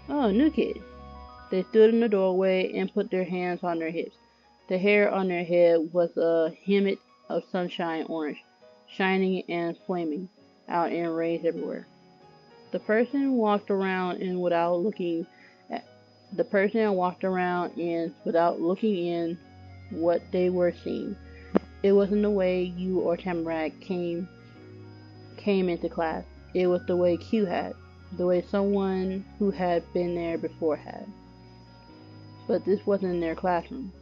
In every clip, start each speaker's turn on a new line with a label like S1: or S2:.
S1: Oh, new kid. They stood in the doorway and put their hands on their hips. The hair on their head was a helmet of sunshine orange, shining and flaming out in rays everywhere. The person walked around in without looking at the person walked around in without looking in what they were seeing. It wasn't the way you or Tamarack came into class. It was the way Q had, the way someone who had been there before had. But this wasn't in their classroom.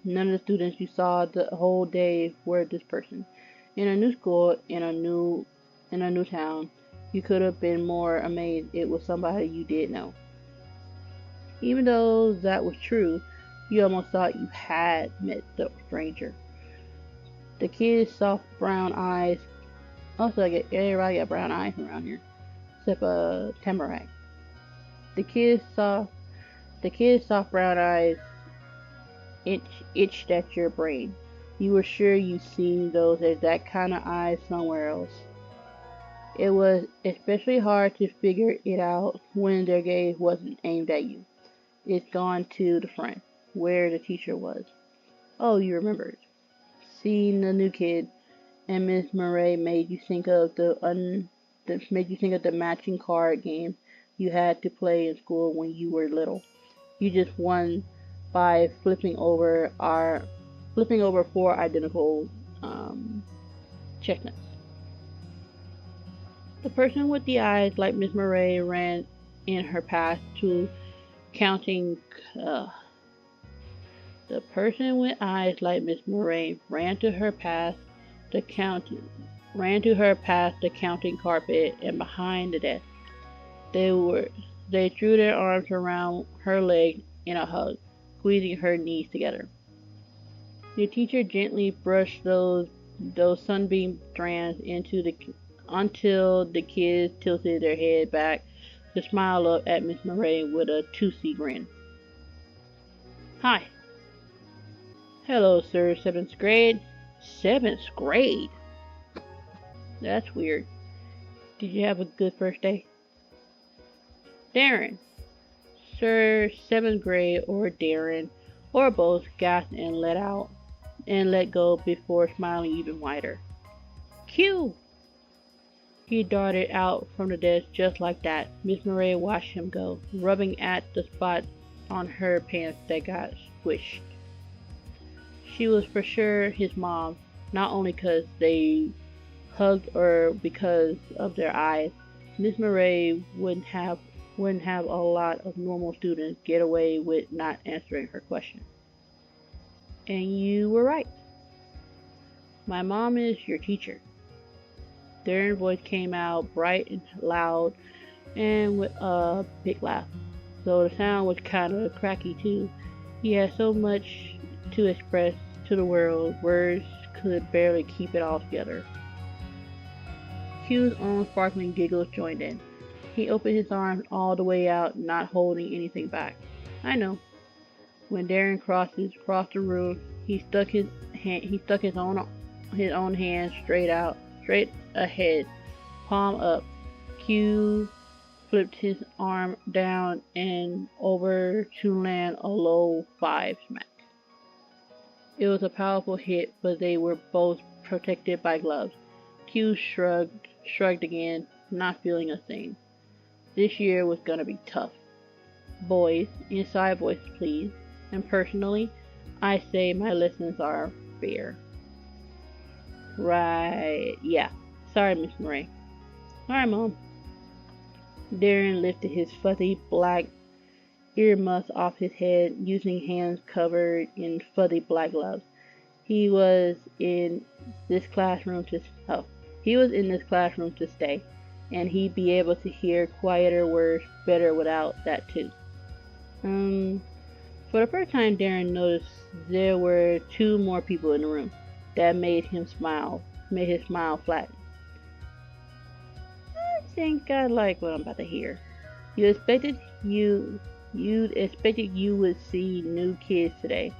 S1: None of the students you saw the whole day were this person. In a new school, in a new town, you could have been more amazed it was somebody you did know. Even though that was true, you almost thought you had met the stranger. The kid's soft brown eyes. Also, I get everybody got brown eyes around here, except Tamarack. The kid's soft, the kid's soft brown eyes itched at your brain. You were sure you'd seen those exact kind of eyes somewhere else. It was especially hard to figure it out when their gaze wasn't aimed at you. It's gone to the front, where the teacher was. Oh, you remembered. Seeing the new kid and Miss Murray made you think of the matching card game you had to play in school when you were little. You just won by flipping over four identical chestnuts. The person with the eyes like Miss Murray ran in her path to counting. Uh, the person with eyes like Miss Murray the count ran to her past the counting carpet and behind the desk. They were they threw their arms around her leg in a hug, squeezing her knees together. The teacher gently brushed those sunbeam strands into the until the kids tilted their head back to smile up at Miss Murray with a toothy grin. Hi. Hello, sir, seventh grade. Seventh grade? That's weird. Did you have a good first day? Darren. Sir, seventh grade, or Darren, or both, gasped and let go before smiling even wider. Q! He darted out from the desk just like that. Miss Murray watched him go, rubbing at the spot on her pants that got squished. She was for sure his mom, not only 'cause they hugged or because of their eyes. Miss Murray wouldn't have a lot of normal students get away with not answering her question. And you were right. My mom is your teacher. Darren's voice came out bright and loud and with a big laugh. So the sound was kind of cracky too. He had so much to express to the world, words could barely keep it all together. Q's own sparkling giggles joined in. He opened his arms all the way out, not holding anything back. I know. When Darren crossed the room, he stuck his own hand straight ahead, palm up. Q flipped his arm down and over to land a low five smack. It was a powerful hit, but they were both protected by gloves. Q shrugged again, not feeling a thing. This year was gonna be tough. Boys, inside voice please. And personally, I say my lessons are fair. Right, yeah. Sorry, Miss Murray. Alright, Mom. Darren lifted his fuzzy black earmuffs off his head using hands covered in fuzzy black gloves. He was in this classroom to oh, he was in this classroom to stay, and he'd be able to hear quieter words better without that too. For the first time, Darren noticed there were two more people in the room. That made his smile flat. I think I like what I'm about to hear. You expected you You'd expected you would see new kids today.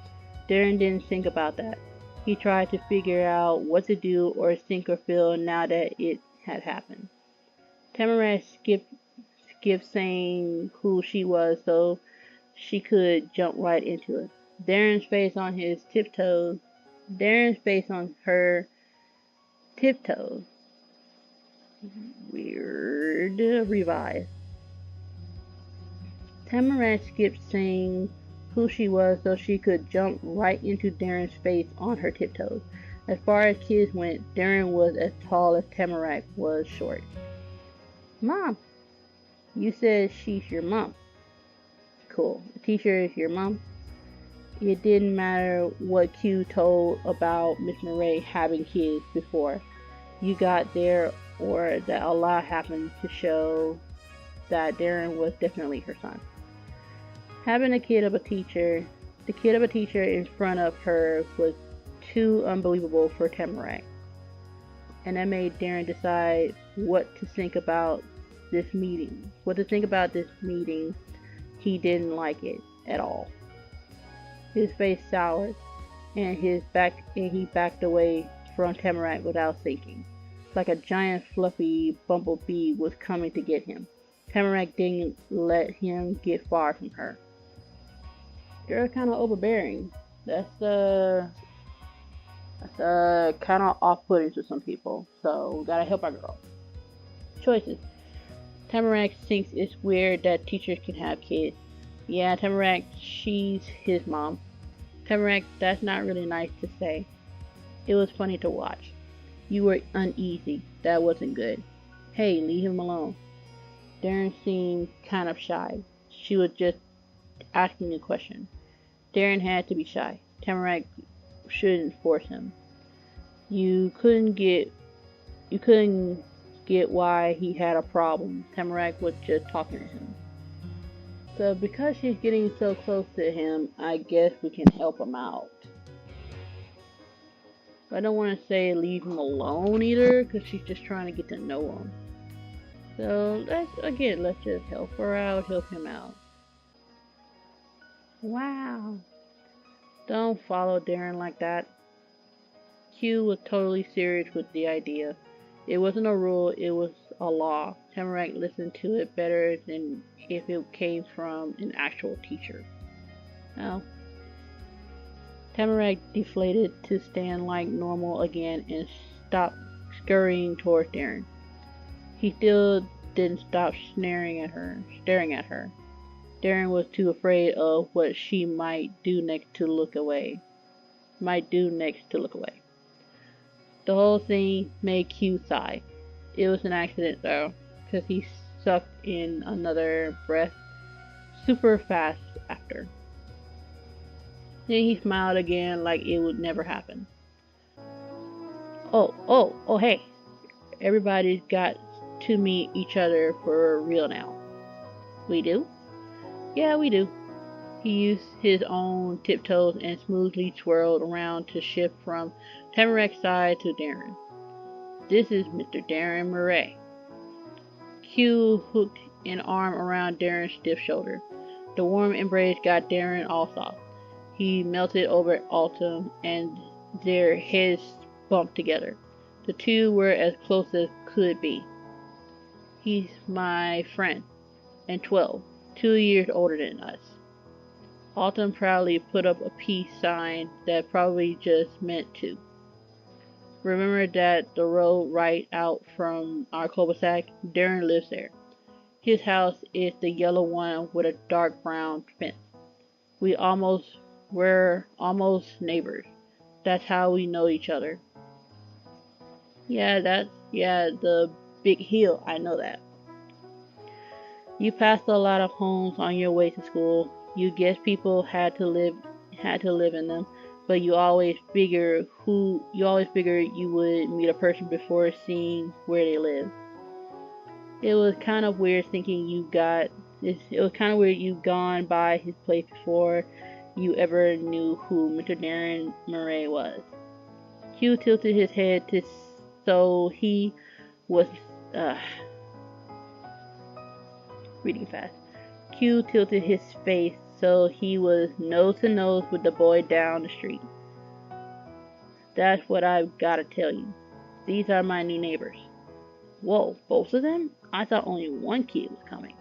S1: Darren didn't think about that. He tried to figure out what to do or think or feel now that it had happened. Tamara skipped saying who she was so she could jump right into it. Darren's face on his tiptoes. Darren's face on her tiptoes. Weird. Revise. Tamarack skipped saying who she was so she could jump right into Darren's face on her tiptoes. As far as kids went, Darren was as tall as Tamarack was short. Mom, you said she's your mom. Cool. The teacher is your mom. It didn't matter what Q told about Miss Murray having kids before you got there, or that a lot happened to show that Darren was definitely her son. Having the kid of a teacher in front of her was too unbelievable for Tamarack, and that made Darren decide what to think about this meeting. He didn't like it at all. His face soured, and he backed away from Tamarack without thinking, like a giant fluffy bumblebee was coming to get him. Tamarack didn't let him get far from her. You're kind of overbearing. That's kind of off-putting to some people. So we gotta help our girl. Choices. Tamarack thinks it's weird that teachers can have kids. Yeah, Tamarack, she's his mom. Tamarack, that's not really nice to say. It was funny to watch. You were uneasy. That wasn't good. Hey, leave him alone. Darren seemed kind of shy. She was just asking a question. Darren had to be shy. Tamarack shouldn't force him. You couldn't get why he had a problem. Tamarack was just talking to him. So because she's getting so close to him, I guess we can help him out. I don't want to say leave him alone either, because she's just trying to get to know him. So let's just help her out, help him out. Wow. Don't follow Darren like that. Q was totally serious with the idea. It wasn't a rule, it was a law. Tamarack listened to it better than if it came from an actual teacher. Well, Tamarack deflated to stand like normal again and stopped scurrying towards Darren. He still didn't stop staring at her. Darren was too afraid of what she might do next to look away. The whole thing made Q sigh. It was an accident though, because he sucked in another breath super fast after. Then he smiled again like it would never happen. Oh, hey. Everybody's got to meet each other for real now. We do? Yeah, we do. He used his own tiptoes and smoothly twirled around to shift from Tamarack's side to Darren. This is Mr. Darren Murray. Q hooked an arm around Darren's stiff shoulder. The warm embrace got Darren all soft. He melted over Autumn and their heads bumped together. The two were as close as could be. He's my friend, and 12, 2 years older than us. Autumn proudly put up a peace sign that probably just meant to. Remember that the road right out from our cul-de-sac? Darren lives there. His house is the yellow one with a dark brown fence. We're almost neighbors. That's how we know each other. Yeah, the big hill, I know that. You passed a lot of homes on your way to school. You guess people had to live in them, but you always figured you would meet a person before seeing where they live. It was kind of weird thinking you'd gone by his place before you ever knew who Mr. Darren Murray was. Q tilted his head so he was reading fast. Q tilted his face so he was nose to nose with the boy down the street. That's what I've got to tell you. These are my new neighbors. Whoa, both of them? I thought only one kid was coming.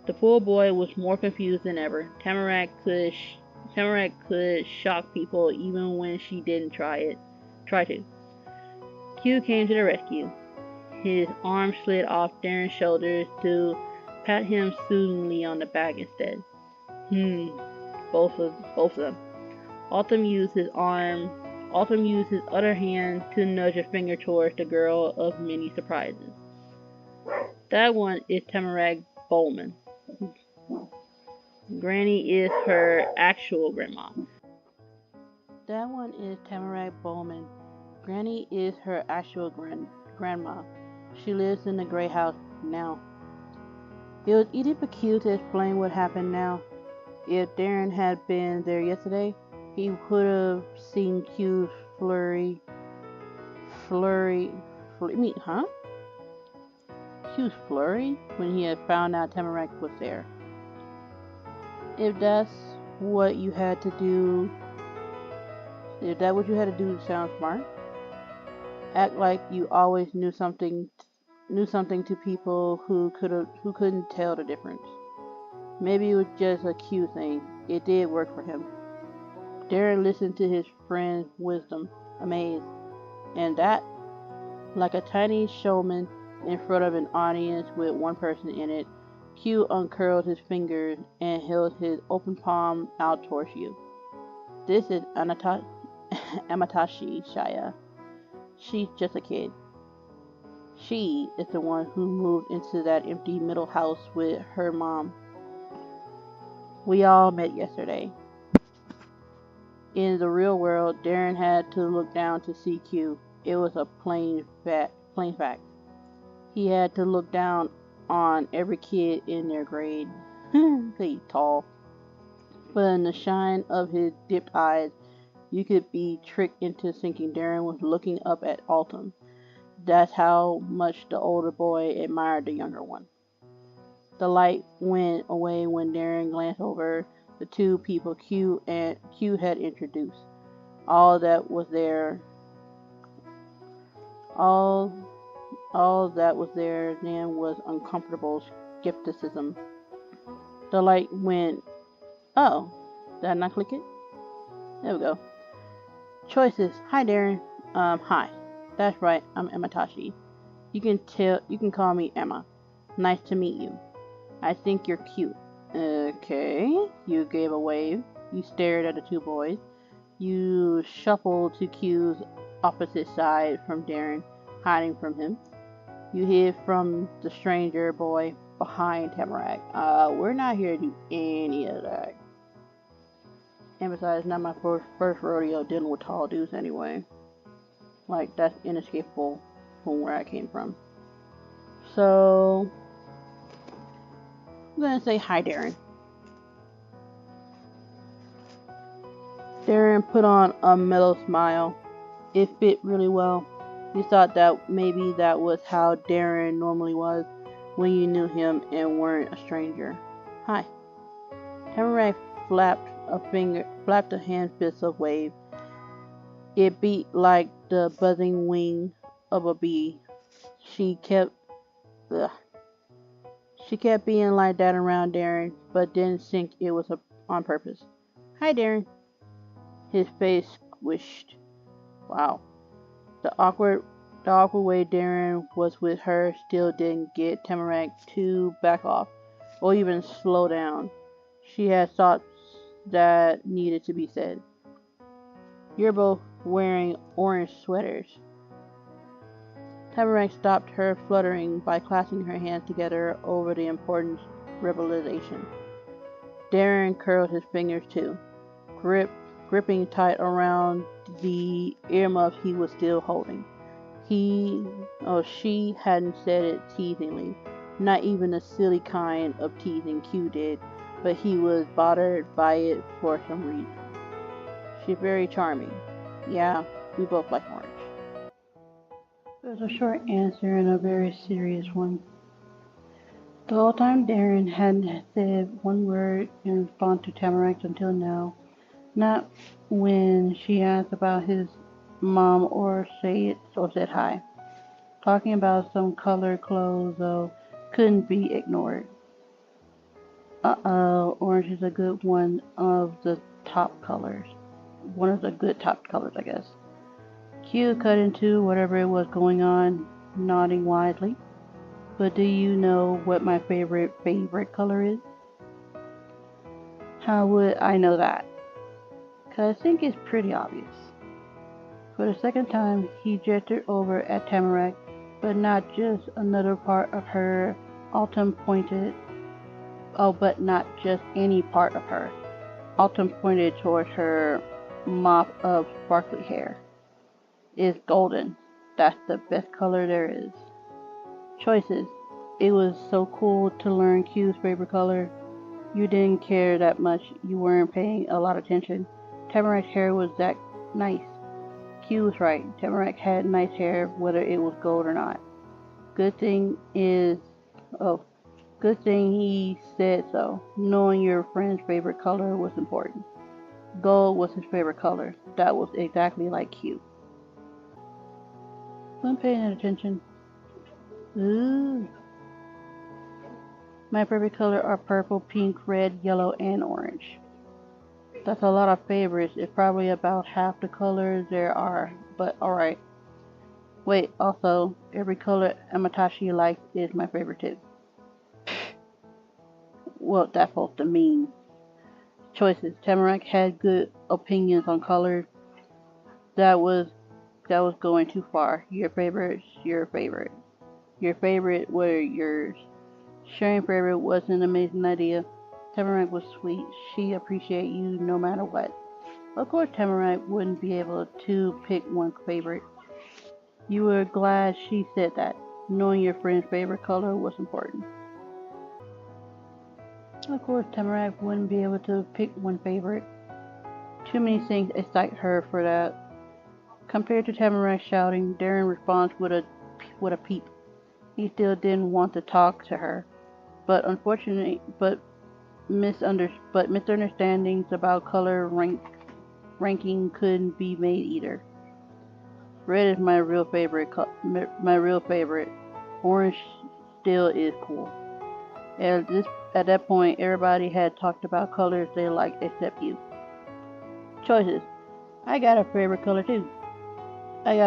S1: The poor boy was more confused than ever. Tamarack could shock people even when she didn't try to. Q came to the rescue. His arm slid off Darren's shoulders to pat him soothingly on the back instead. Both of them. Autumn used his other hand to nudge a finger towards the girl of many surprises. That one is Tamarack Bowman. Granny is her actual grandma. That one is Tamarack Bowman. Granny is her actual grandma. She lives in the gray house now. It was easy for Q to explain what happened now. If Darren had been there yesterday, he could have seen Q's Q's flurry when he had found out Tamarack was there. If that's what you had to do to sound smart, act like you always knew something to people who couldn't tell the difference. Maybe it was just a Q thing. It did work for him. Darren listened to his friend's wisdom, amazed, and that, like a tiny showman in front of an audience with one person in it, Q uncurled his fingers and held his open palm out towards you. This is Amatashi Shaya. She's just a kid. She is the one who moved into that empty middle house with her mom. We all met yesterday. In the real world, Darren had to look down to see Q. It was a plain fact. He had to look down on every kid in their grade. They tall. But in the shine of his dipped eyes, you could be tricked into thinking Darren was looking up at Autumn. That's how much the older boy admired the younger one. The light went away when Darren glanced over the two people Q had introduced. All that was there then was uncomfortable skepticism. The light went, oh, did I not click it? There we go. Choices. Hi, Darren. Hi. That's right, I'm Amatashi. You can call me Emma. Nice to meet you. I think you're cute. Okay. You gave a wave. You stared at the two boys. You shuffled to Q's opposite side from Darren, hiding from him. You hid from the stranger boy behind Tamarack. We're not here to do any of that. And besides, it's not my first rodeo dealing with tall dudes anyway. Like, that's inescapable from where I came from. So, I'm gonna say hi, Darren. Darren put on a mellow smile. It fit really well. You thought that maybe that was how Darren normally was when you knew him and weren't a stranger. Hi. Tamarack flapped a hand fist of wave. It beat like the buzzing wing of a bee. She kept being like that around Darren, but didn't think it was on purpose. Hi, Darren. His face squished. Wow. The awkward way Darren was with her still didn't get Tamarack to back off, or even slow down. She had thoughts that needed to be said. You're both wearing orange sweaters. Tamarack stopped her fluttering by clasping her hands together over the important revelation. Darren curled his fingers too, gripping tight around the earmuffs he was still holding. She hadn't said it teasingly, not even the silly kind of teasing Q did, but he was bothered by it for some reason. She's very charming. Yeah, we both like orange. There's a short answer and a very serious one. The whole time Darren hadn't said one word in response to Tamarack until now. Not when she asked about his mom or said hi. Talking about some colored clothes, though, couldn't be ignored. Orange is a good one of the top colors. One of the good top colors, I guess. Q cut into whatever it was going on, nodding wisely. But do you know what my favorite color is? How would I know that? 'Cause I think it's pretty obvious. For the second time, he gestured over at Tamarack, but not just another part of her. Autumn pointed. Oh, but not just any part of her. Autumn pointed towards her mop of sparkly hair. It's golden. That's the best color there is. Choices. It was so cool to learn Q's favorite color. You didn't care that much. You weren't paying a lot of attention. Tamarack's hair was that nice. Q was right. Tamarack had nice hair, whether it was gold or not. Good thing he said so. Knowing your friend's favorite color was important. Gold was his favorite color. That was exactly like Q. I'm paying attention. Ooh. My favorite color are purple, pink, red, yellow, and orange. That's a lot of favorites. It's probably about half the colors there are, but alright. Wait, also, every color Amatashi likes is my favorite too. Well, that's supposed to mean. Choices. Tamarack had good opinions on colors. That was going too far. Your favorite's your favorite. Your favorite were yours. Sharing favorite was an amazing idea. Tamarack was sweet. She appreciated you no matter what. Of course Tamarack wouldn't be able to pick one favorite. You were glad she said that. Knowing your friend's favorite color was important. Of course Tamarack wouldn't be able to pick one favorite. Too many things excite her for that. Compared to Tamarack shouting, Darren responds with a peep. He still didn't want to talk to her. But misunderstandings about color ranking couldn't be made either. Red is my real favorite. Orange still is cool. At that point, everybody had talked about colors they liked except you. Choices. I got a favorite color too. And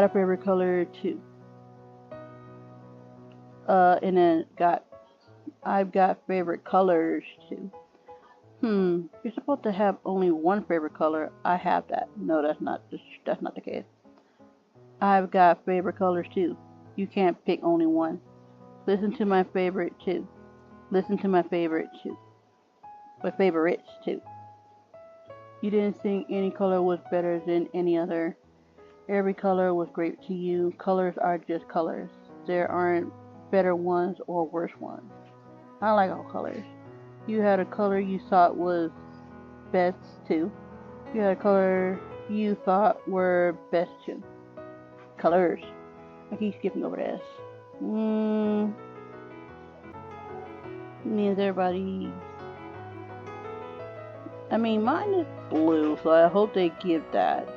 S1: then I've got favorite colors too. You're supposed to have only one favorite color. I have that. No, that's not the case. I've got favorite colors too. You can't pick only one. Listen to my favorite too. My favorites too. You didn't think any color was better than any other. Every color was great to you. Colors are just colors. There aren't better ones or worse ones. I like all colors. You had a color you thought was best too. You had a color you thought were best too. Colors. I keep skipping over this. Means everybody. I mean, mine is blue, so I hope they give that.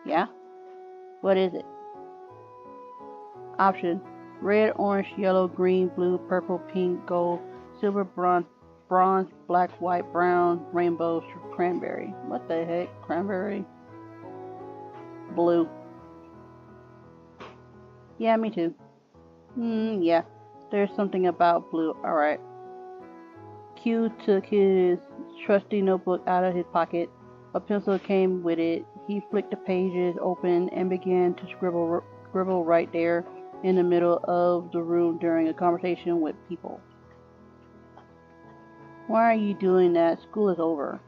S1: Yeah? What is it? Option. Red, orange, yellow, green, blue, purple, pink, gold, silver, bronze, black, white, brown, rainbow, cranberry. What the heck? Cranberry? Blue. Yeah, me too. Yeah. There's something about blue. Alright. Q took his trusty notebook out of his pocket. A pencil came with it. He flicked the pages open and began to scribble right there in the middle of the room during a conversation with people. Why are you doing that? School is over.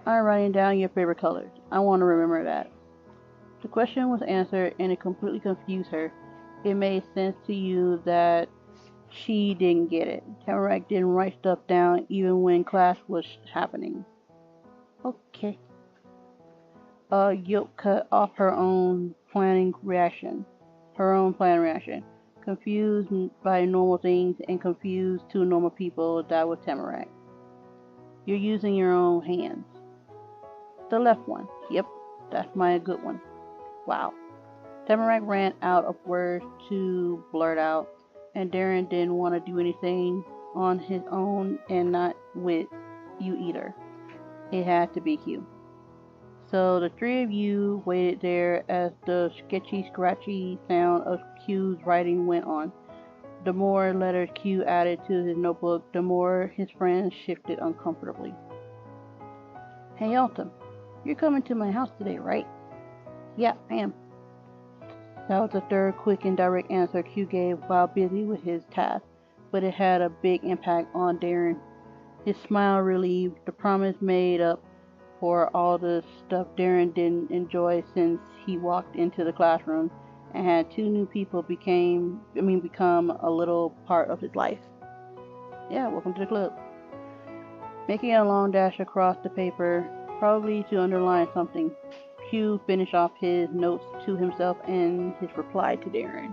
S1: I'm writing down your favorite colors. I want to remember that. The question was answered and it completely confused her. It made sense to you that she didn't get it. Tamarack didn't write stuff down even when class was happening. Okay. Yoke cut off her own planned reaction. Confused by normal things and confused to normal people, that was Tamarack. You're using your own hands. The left one. Yep, that's my good one. Wow. Tamarack ran out of words to blurt out. and Darren didn't want to do anything on his own and not with you either. It had to be Q. So the three of you waited there as the sketchy, scratchy sound of Q's writing went on. The more letters Q added to his notebook, the more his friends shifted uncomfortably. Hey, Autumn, you're coming to my house today, right? Yeah, I am. That was the third quick and direct answer Q gave while busy with his task, but it had a big impact on Darren. His smile relieved, the promise made up for all the stuff Darren didn't enjoy since he walked into the classroom and had two new people become a little part of his life. Yeah, welcome to the club. Making a long dash across the paper, probably to underline something, Q finished off his notes to himself and his reply to Darren.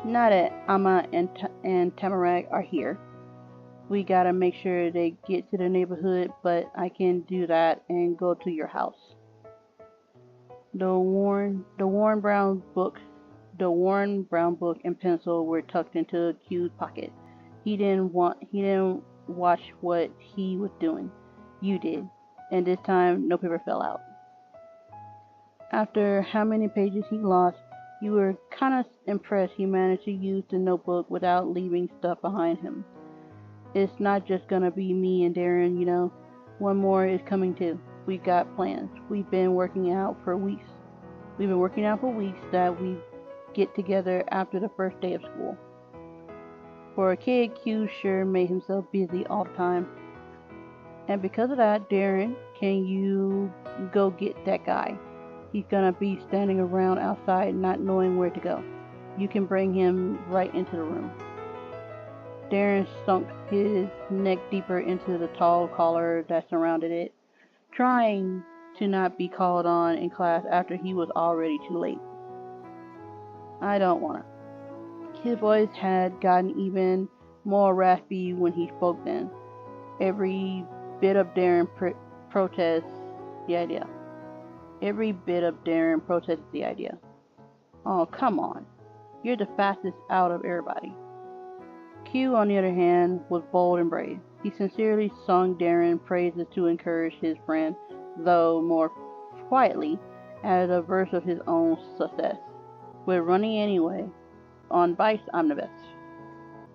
S1: Now that Amma and Tamarack are here, we gotta make sure they get to the neighborhood, but I can do that and go to your house. The worn brown book and pencil were tucked into Q's pocket. He didn't watch what he was doing. You did, and this time no paper fell out. After how many pages he lost, you were kind of impressed he managed to use the notebook without leaving stuff behind him. It's not just gonna be me and Darren, you know. One more is coming too. We've got plans. We've been working out for weeks that we get together after the first day of school. For a kid, Q sure made himself busy all the time. And because of that, Darren, can you go get that guy? He's gonna be standing around outside not knowing where to go. You can bring him right into the room. Darren sunk his neck deeper into the tall collar that surrounded it, trying to not be called on in class after he was already too late. I don't wanna. His voice had gotten even more raspy when he spoke then. Every bit of Darren protested the idea. Oh, come on. You're the fastest out of everybody. Q, on the other hand, was bold and brave. He sincerely sung Darren praises to encourage his friend, though more quietly, as a verse of his own success. We're running anyway. On bikes, I'm the best.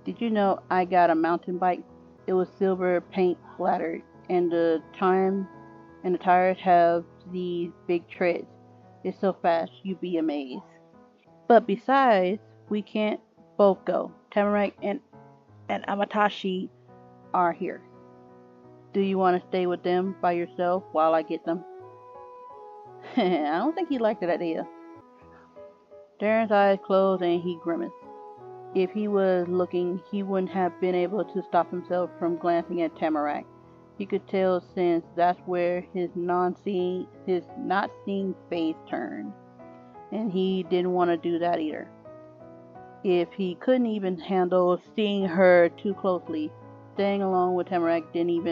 S1: Did you know I got a mountain bike? It was silver paint splattered, and the tires have these big treads. It's so fast, you'd be amazed. But besides, we can't both go. Tamarack and Amatashi are here. Do you want to stay with them by yourself while I get them? I don't think he liked that idea. Darren's eyes closed and he grimaced. If he was looking, he wouldn't have been able to stop himself from glancing at Tamarack. He could tell since that's where his not seeing face turned. And he didn't want to do that either. If he couldn't even handle seeing her too closely, staying alone with Tamarack didn't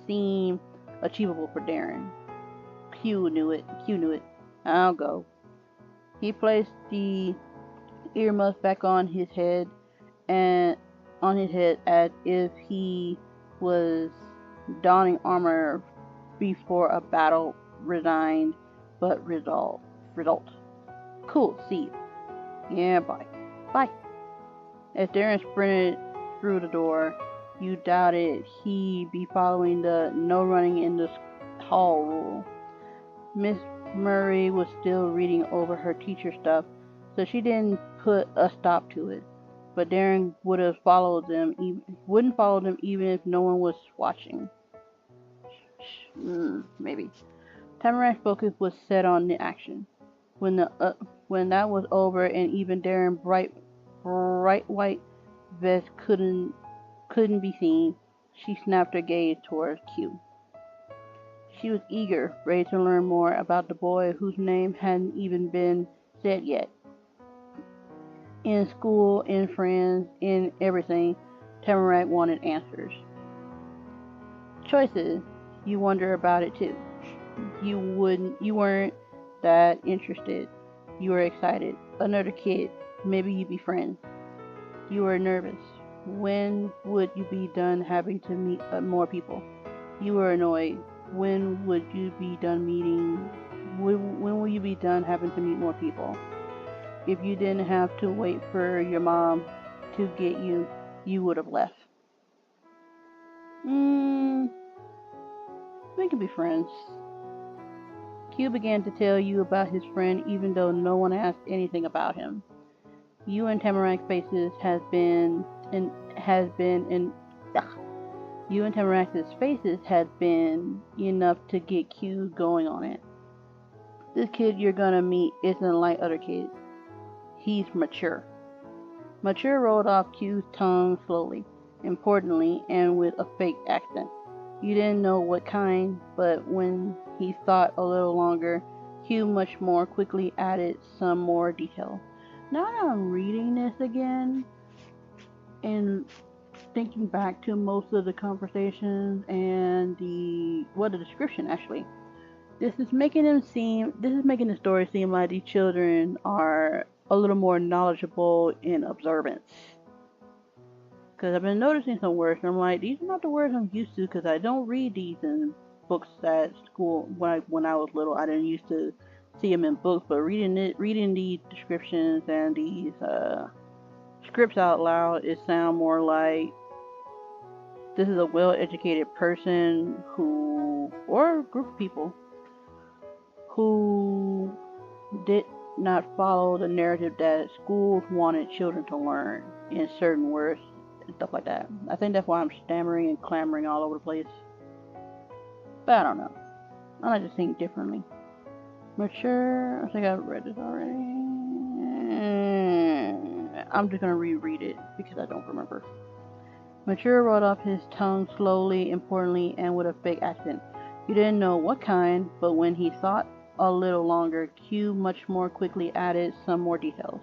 S1: seem achievable for Darren. Q knew it. I'll go. He placed the earmuffs back on his head as if he was donning armor before a battle, resigned but resolved. Cool, see you. Yeah, bye. Bye. As Darren sprinted through the door, you doubted he'd be following the no running in the hall rule. Miss Murray was still reading over her teacher stuff, so she didn't put a stop to it. But Darren wouldn't follow them even if no one was watching. Maybe. Tamarack's focus was set on the action. When that was over, and even Darren's bright white vest couldn't be seen, she snapped her gaze towards Q. She was eager, ready to learn more about the boy whose name hadn't even been said yet. In school, in friends, in everything, Tamarack wanted answers. Choices, you wonder about it too. You weren't that interested. You were excited. Another kid. Maybe you'd be friends. You were nervous. When would you be done having to meet more people? You were annoyed. When would you be done meeting? When will you be done having to meet more people? If you didn't have to wait for your mom to get you, you would have left. We can be friends. Q began to tell you about his friend even though no one asked anything about him. You and Tamarac's faces You and Tamarac's faces had been enough to get Q going on it. This kid you're gonna meet isn't like other kids. He's mature. Mature rolled off Q's tongue slowly, importantly, and with a fake accent. You didn't know what kind, but when he thought a little longer, Q much more quickly added some more detail. Now that I'm reading this again and thinking back to most of the conversations and the description actually, this is making the story seem like these children are a little more knowledgeable in observance. Because I've been noticing some words, and I'm like, these are not the words I'm used to, because I don't read these in books at school. When I was little, I didn't used to see them in books, but reading these descriptions and these scripts out loud, it sounds more like this is a well-educated person or a group of people who did not follow the narrative that schools wanted children to learn in certain words and stuff like that. I think that's why I'm stammering and clamoring all over the place. But I don't know. I like to think differently. Mature. I think I've read this already. I'm just gonna reread it because I don't remember. Mature rolled off his tongue slowly, importantly, and with a fake accent. You didn't know what kind, but when he thought a little longer, Q much more quickly added some more details.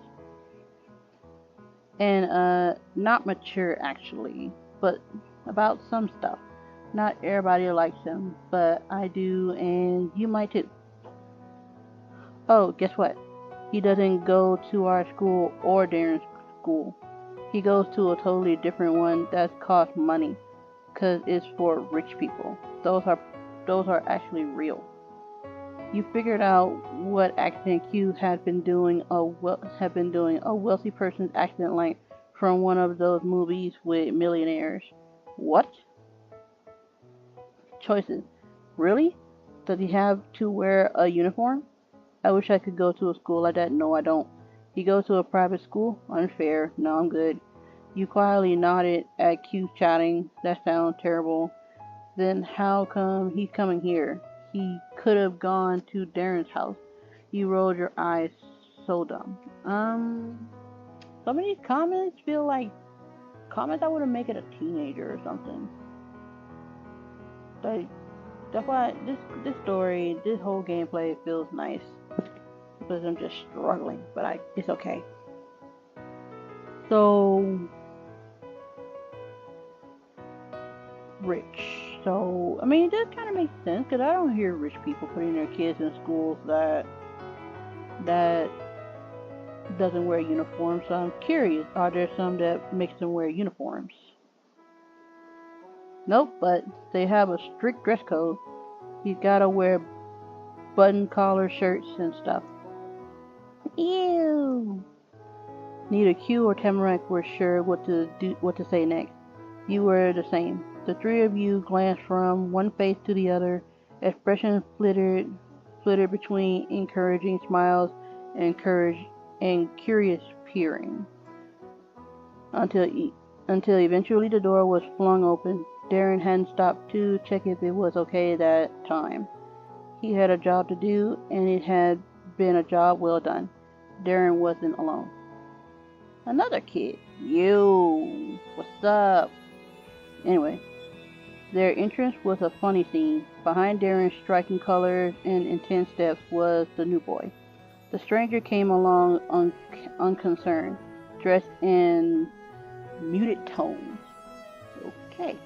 S1: And not mature actually, but about some stuff. Not everybody likes him, but I do, and you might too. Oh, guess what? He doesn't go to our school or Darren's school. He goes to a totally different one that costs money, 'cause it's for rich people. Those are actually real. You figured out what accent Q had been doing a wealthy person's accent like from one of those movies with millionaires. What? Choices. Really? Does he have to wear a uniform? I wish I could go to a school like that. No, I don't. He goes to a private school? Unfair. No, I'm good. You quietly nodded at Q chatting. That sounds terrible. Then how come he's coming here? He could have gone to Darren's house. You rolled your eyes. So dumb. Some of these comments feel like comments I would have made it a teenager or something. Like, that's why this story, this whole gameplay feels nice. Because I'm just struggling, but it's okay. So, rich. So, I mean, it does kind of make sense, because I don't hear rich people putting their kids in schools that doesn't wear uniforms. So I'm curious, are there some that makes them wear uniforms? Nope, but they have a strict dress code. He's gotta wear button collar shirts and stuff. Ew. Neither Q or Tamarack were sure what to say next. You were the same. The three of you glanced from one face to the other. Expressions flittered between encouraging smiles and curious peering. Until eventually the door was flung open. Darren hadn't stopped to check if it was okay that time. He had a job to do, and it had been a job well done. Darren wasn't alone. Another kid. Yo, what's up? Anyway, their entrance was a funny scene. Behind Darren's striking colors and intense steps was the new boy. The stranger came along unconcerned, dressed in muted tones. Okay.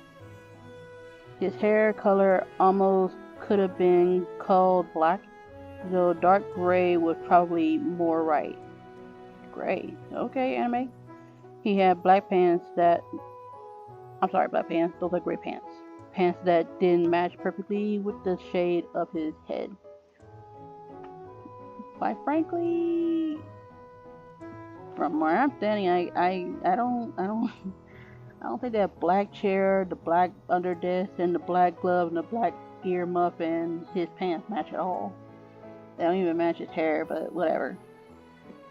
S1: His hair color almost could have been called black. though dark gray was probably more right. Gray. Okay, anime. He had black pants that. I'm sorry, black pants. Those are gray pants. Pants that didn't match perfectly with the shade of his head. Quite frankly, from where I'm standing, I don't I don't think that black chair, the black underdesk, and the black glove and the black earmuff and his pants match at all. They don't even match his hair, but whatever.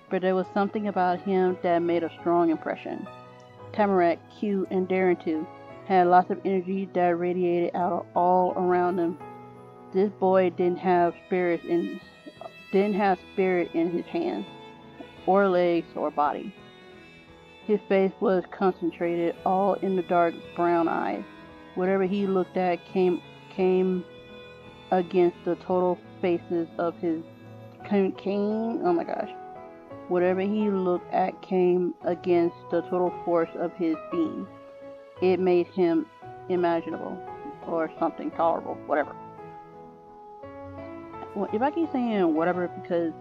S1: But there was something about him that made a strong impression. Tamarak, Q, and Darren too had lots of energy that radiated out all around them. This boy didn't have spirit in his hands, or legs, or body. His face was concentrated all in the dark brown eyes. Whatever he looked at came against the total faces of his oh my gosh. Whatever he looked at came against the total force of his being. It made him imaginable, or something tolerable, whatever. Well, if I keep saying whatever, because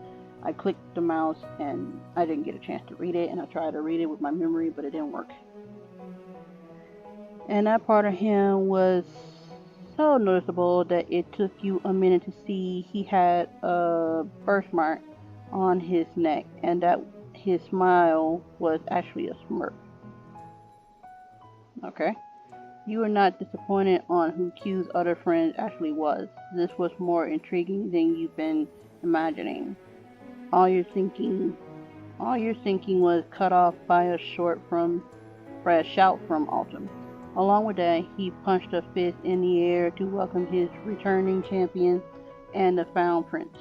S1: I clicked the mouse and I didn't get a chance to read it, and I tried to read it with my memory, but it didn't work. And that part of him was so noticeable that it took you a minute to see he had a birthmark on his neck, and that his smile was actually a smirk. Okay. You were not disappointed on who Q's other friend actually was. This was more intriguing than you've been imagining. All your thinking was cut off by a shout from Autumn. Along with that, he punched a fist in the air to welcome his returning champion and the found prince.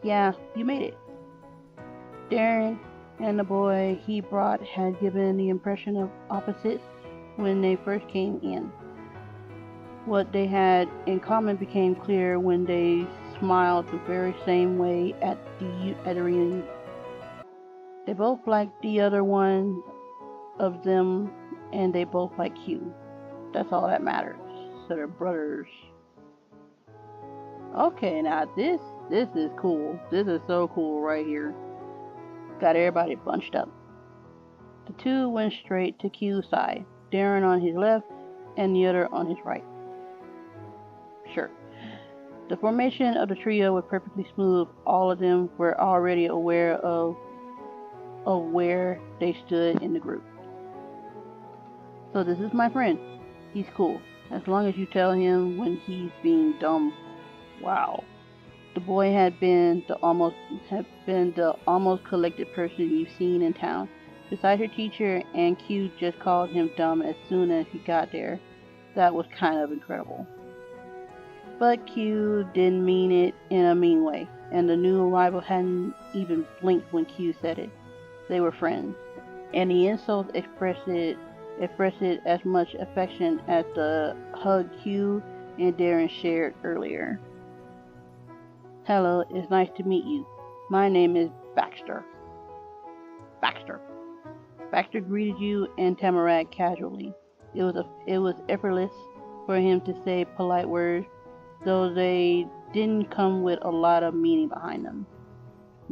S1: Yeah, you made it. Darren and the boy he brought had given the impression of opposites when they first came in. What they had in common became clear when they smiled the very same way at the reunion. They both liked the other one of them, and they both like Q. That's all that matters. So they're brothers. Okay, now this is cool. This is so cool right here. Got everybody bunched up. The two went straight to Q's side, Darren on his left and the other on his right. Sure. The formation of the trio was perfectly smooth. All of them were already aware of where they stood in the group. So this is my friend. He's cool. As long as you tell him when he's being dumb. Wow. The boy had been the almost collected person you've seen in town. Besides her teacher, and Q just called him dumb as soon as he got there. That was kind of incredible. But Q didn't mean it in a mean way, and the new arrival hadn't even blinked when Q said it. They were friends, and the insult expressed as much affection as the hug Q and Darren shared earlier. Hello, it's nice to meet you. My name is Baxter. Baxter greeted you and Tamarak casually. It was effortless for him to say polite words, though they didn't come with a lot of meaning behind them.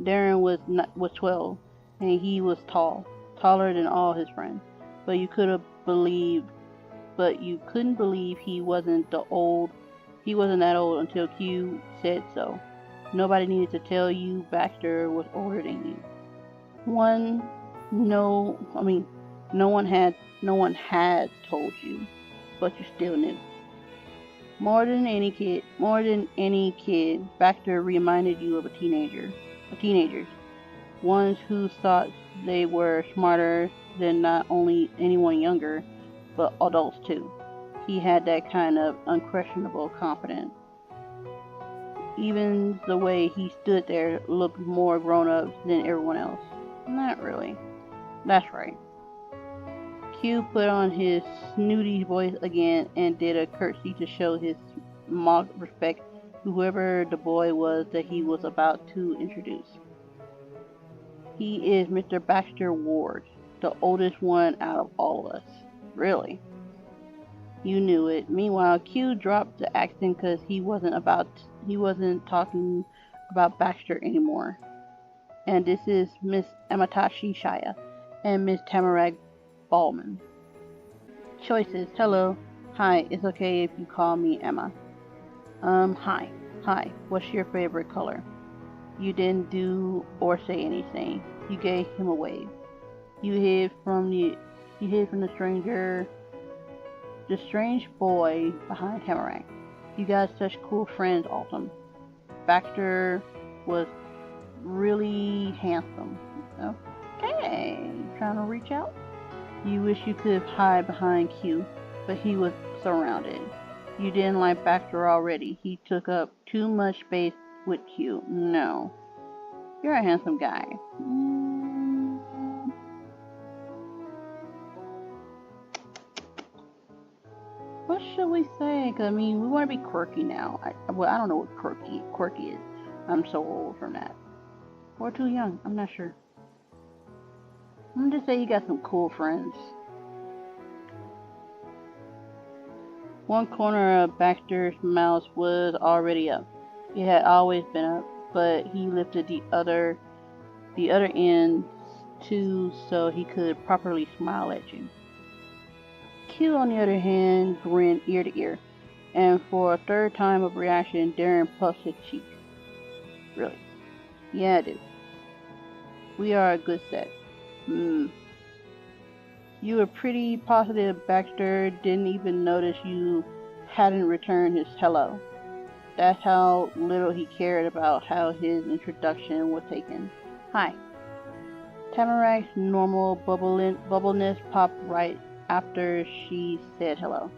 S1: Darren was 12, and he was taller than all his friends. But you couldn't believe he wasn't that old until Q said so. Nobody needed to tell you Baxter was older than you. No one had told you, but you still knew. More than any kid, Baxter reminded you of teenagers, ones who thought they were smarter than not only anyone younger, but adults too. He had that kind of unquestionable confidence. Even the way he stood there looked more grown-up than everyone else. Not really. That's right. Q put on his snooty voice again and did a curtsy to show his mock respect to whoever the boy was that he was about to introduce. He is Mr. Baxter Ward, the oldest one out of all of us. You knew it. Meanwhile, Q dropped the accent because he wasn't about talking about Baxter anymore. And this is Miss Amatashi Shaya and Miss Tamarag Ballman. Choices. Hello. Hi. It's okay if you call me Emma. Hi. Hi. What's your favorite color? You didn't do or say anything. You gave him a wave. You hid from the strange boy behind Tamarack. You guys such cool friends, Autumn. Baxter was really handsome. Okay, trying to reach out? You wish you could hide behind Q, but he was surrounded. You didn't like Baxter already. He took up too much space with Q. No. You're a handsome guy. What should we say? 'Cause, I mean, we want to be quirky now. I don't know what quirky is. I'm so old from that. Or too young. I'm not sure. I'm gonna just say you got some cool friends. One corner of Baxter's mouth was already up. It had always been up, but he lifted the other end too so he could properly smile at you. Q, on the other hand, grinned ear to ear, and for a third time of reaction, Darren puffed his cheeks. Really? Yeah, dude. We are a good set. You were pretty positive Baxter didn't even notice you hadn't returned his hello. That's how little he cared about how his introduction was taken. Hi. Tamarac's normal bubbleness popped right after she said hello.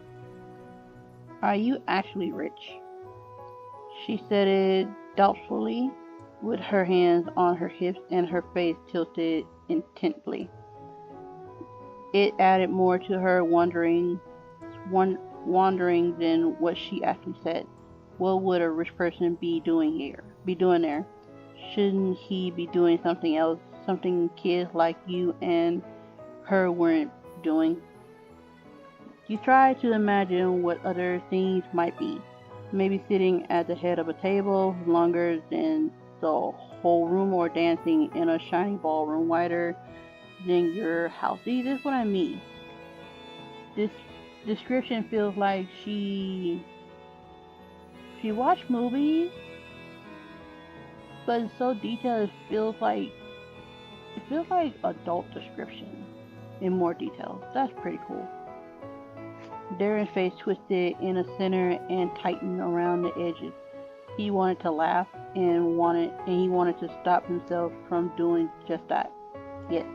S1: Are you actually rich? She said it doubtfully, with her hands on her hips and her face tilted intently. It added more to her wondering than what she actually said. What would a rich person be doing there? Shouldn't he be doing something else? Something kids like you and her weren't doing? You try to imagine what other things might be. Maybe sitting at the head of a table longer than the whole room, or dancing in a shiny ballroom wider than your house. See, this is what I mean. This description feels like she watched movies, but it's so detailed. It feels like adult description in more detail. That's pretty cool. Darren's face twisted in a center and tightened around the edges. He wanted to laugh and he wanted to stop himself from doing just that. Yes.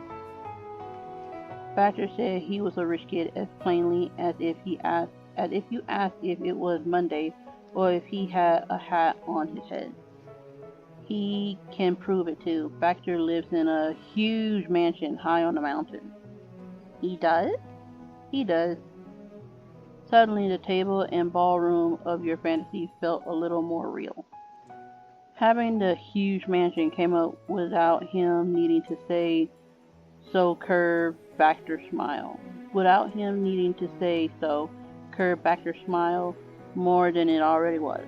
S1: Baxter said he was a rich kid as plainly as if you asked if it was Monday or if he had a hat on his head. He can prove it too. Baxter lives in a huge mansion high on the mountain. He does? He does. Suddenly the table and ballroom of your fantasy felt a little more real. Having the huge mansion came up without him needing to say so. Curved Baxter smile. Without him needing to say so, curved Baxter smile more than it already was.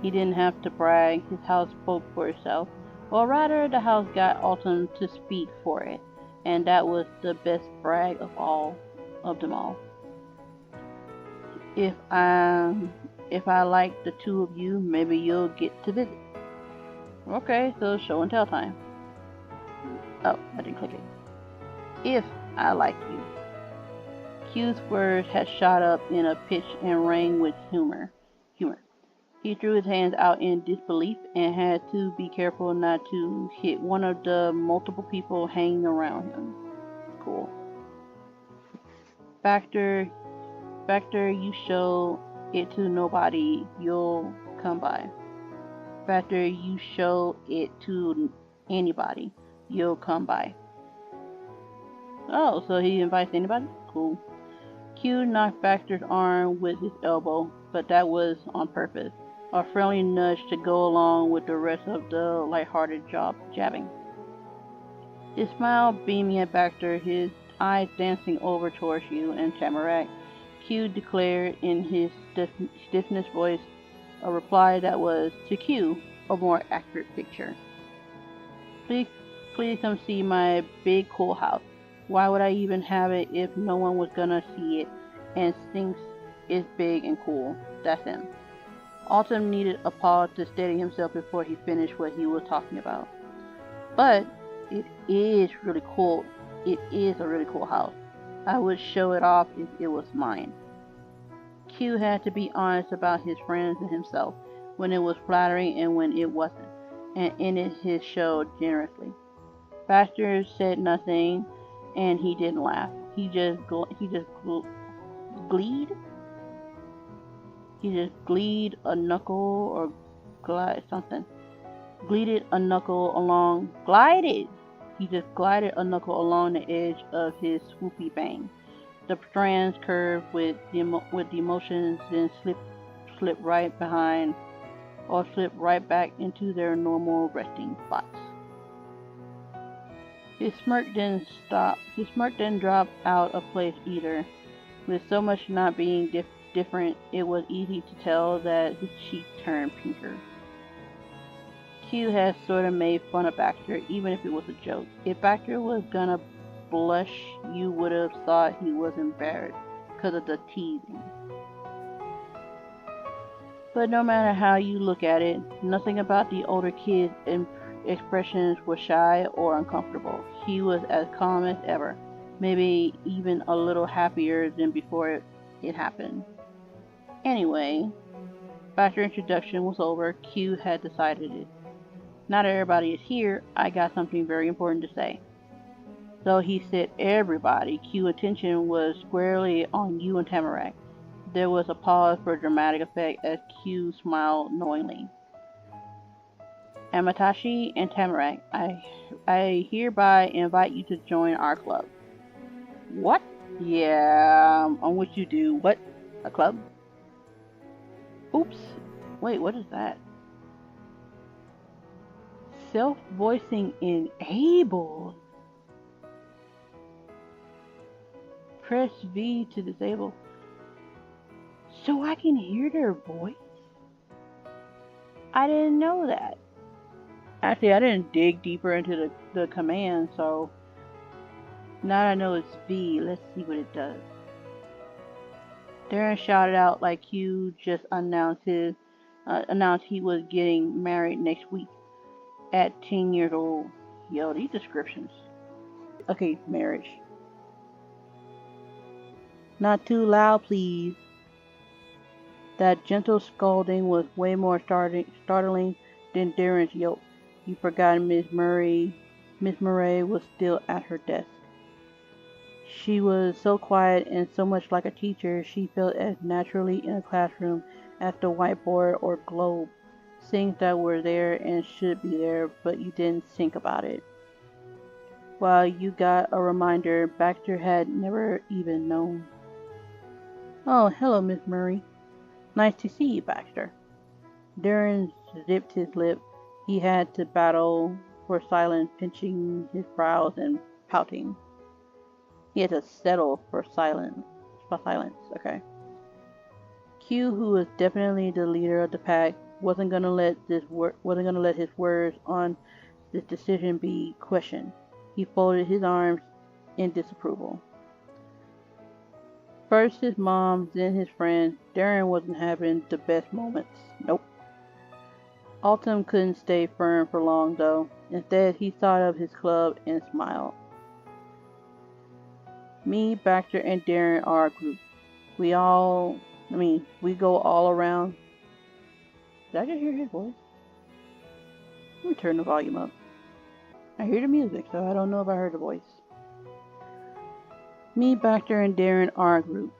S1: He didn't have to brag. His house spoke for itself. Or rather, the house got Autumn to speak for it, and that was the best brag of them all. If I like the two of you, maybe you'll get to visit. Okay, so show and tell time. Oh, I didn't click it. If I like you. Q's words had shot up in a pitch and rang with humor. He threw his hands out in disbelief and had to be careful not to hit one of the multiple people hanging around him. Cool. Baxter, you show it to nobody, you'll come by. Baxter, you show it to anybody, you'll come by. Oh, so he invites anybody? Cool. Q knocked Baxter's arm with his elbow, but that was on purpose. A friendly nudge to go along with the rest of the lighthearted jabbing. His smile beaming at Baxter, his eyes dancing over towards you and Tamarack. Q declared in his stiffness voice, a reply that was, to Q, a more accurate picture. Please, please come see my big cool house. Why would I even have it if no one was gonna see it and thinks it's big and cool? That's him. Autumn needed a pause to steady himself before he finished what he was talking about. But it is really cool. It is a really cool house. I would show it off if it was mine. Q had to be honest about his friends and himself, when it was flattering and when it wasn't, and ended his show generously. Baxter said nothing, and he didn't laugh. He just gleed. He just gleed a knuckle or glide something. Glided a knuckle along. Glided. He just glided a knuckle along the edge of his swoopy bang. The strands curved with the emotions, then slip right behind, or slip right back into their normal resting spots. His smirk didn't stop. His smirk didn't drop out of place either. With so much not being different, it was easy to tell that his cheek turned pinker. Q had sort of made fun of Baxter, even if it was a joke. If Baxter was gonna blush, you would have thought he was embarrassed because of the teasing. But no matter how you look at it, nothing about the older kid's expressions was shy or uncomfortable. He was as calm as ever, maybe even a little happier than before it happened. Anyway, Baxter's introduction was over. Q had decided it. Not everybody is here. I got something very important to say. Though he said everybody, Q's attention was squarely on you and Tamarack. There was a pause for dramatic effect as Q smiled knowingly. Amatashi and Tamarack, I hereby invite you to join our club. What? Yeah, on which you do. What? A club? Oops. Wait, what is that? Self-voicing enabled. Press V to disable. So I can hear their voice? I didn't know that. Actually, I didn't dig deeper into the command, so now I know it's V. Let's see what it does. Darren shouted out like Q just announced he was getting married next week at 10 years old. Yo, these descriptions. Okay, marriage. Not too loud, please. That gentle scolding was way more startling than Darren's yelp. He forgot Miss Murray was still at her desk. She was so quiet and so much like a teacher, she felt as naturally in a classroom as the whiteboard or globe. Things that were there and should be there, but you didn't think about it. While you got a reminder, Baxter had never even known. Oh, hello, Miss Murray. Nice to see you, Baxter. Darren zipped his lip. He had to battle for silence, pinching his brows and pouting. He had to settle for silence. Okay. Q, who was definitely the leader of the pack, wasn't gonna let his words on this decision be questioned. He folded his arms in disapproval. First his mom, then his friend. Darren wasn't having the best moments. Nope. Autumn couldn't stay firm for long, though. Instead, he thought of his club and smiled. Me, Baxter, and Darren are a group. We go all around. Did I just hear his voice? Let me turn the volume up. I hear the music, so I don't know if I heard the voice. Me, Baxter, and Darren are a group.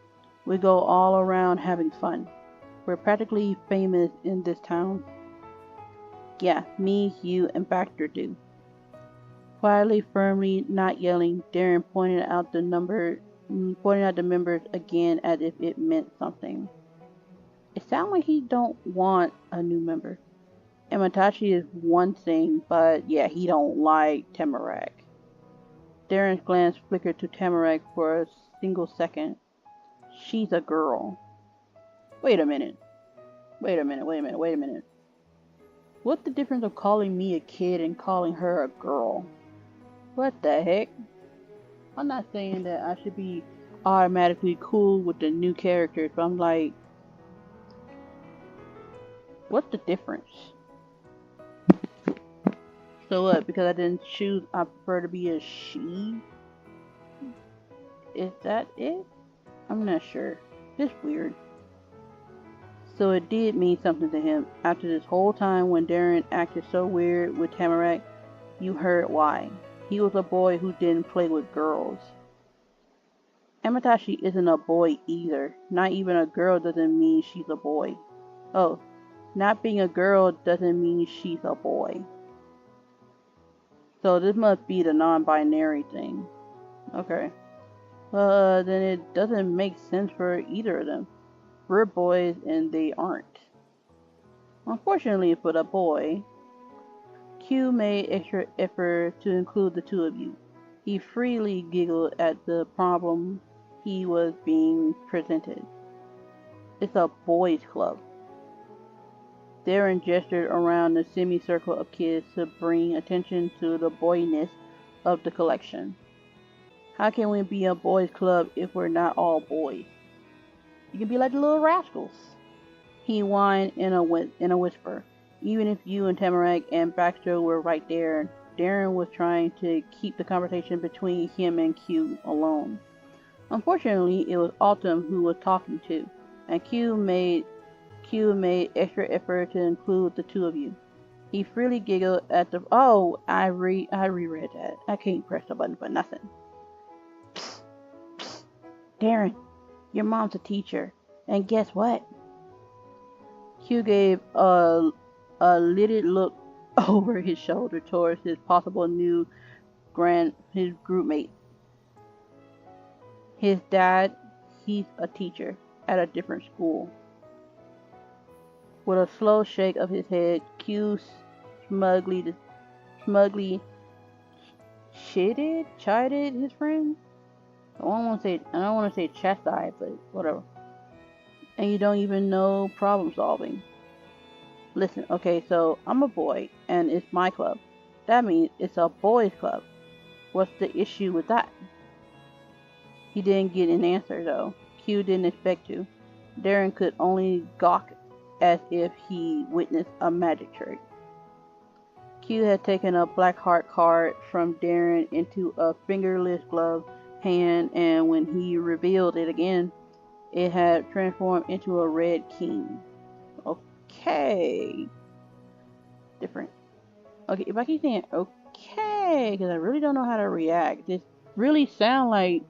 S1: We go all around having fun. We're practically famous in this town. Yeah, me, you, and Baxter do. Quietly, firmly, not yelling, Darren pointed out the members again as if it meant something. It sounds like he don't want a new member. Amatashi is one thing, but yeah, he don't like Tamarack. Darren's glance flickered to Tamarack for a single second. She's a girl. Wait a minute. Wait a minute, wait a minute, wait a minute. What's the difference of calling me a kid and calling her a girl? What the heck? I'm not saying that I should be automatically cool with the new characters, but I'm like, what's the difference? So what? Because I didn't choose, I prefer to be a she? Is that it? I'm not sure. It's weird. So it did mean something to him. After this whole time when Darren acted so weird with Tamarack, you heard why. He was a boy who didn't play with girls. Amatashi isn't a boy either. Not even a girl doesn't mean she's a boy. Oh, not being a girl doesn't mean she's a boy. So this must be the non-binary thing. Okay. Then it doesn't make sense for either of them. We're boys and they aren't. Unfortunately for the boy, Q made extra effort to include the two of you. He freely giggled at the problem he was being presented. It's a boys' club. Darren gestured around the semicircle of kids to bring attention to the boyness of the collection. How can we be a boys' club if we're not all boys? You can be like the little rascals. He whined in a whisper. Even if you and Tamarack and Baxter were right there, Darren was trying to keep the conversation between him and Q alone. Unfortunately, it was Autumn who was talking too, and Q made extra effort to include the two of you. He freely giggled at the. Oh, I reread that. I can't press the button for nothing. Psst, psst. Darren, your mom's a teacher, and guess what? Q gave a lidded look over his shoulder towards his possible new his group mate. His dad, he's a teacher at a different school. With a slow shake of his head, Q smugly chided his friend. I don't want to say chastised, but whatever. And you don't even know problem solving. Listen, okay, so I'm a boy, and it's my club. That means it's a boys' club. What's the issue with that? He didn't get an answer, though. Q didn't expect to. Darren could only gawk as if he witnessed a magic trick. Q had taken a black heart card from Darren into a fingerless glove hand, and when he revealed it again, it had transformed into a red king. Okay. Different. Okay, if I keep saying okay, because I really don't know how to react. This really sound like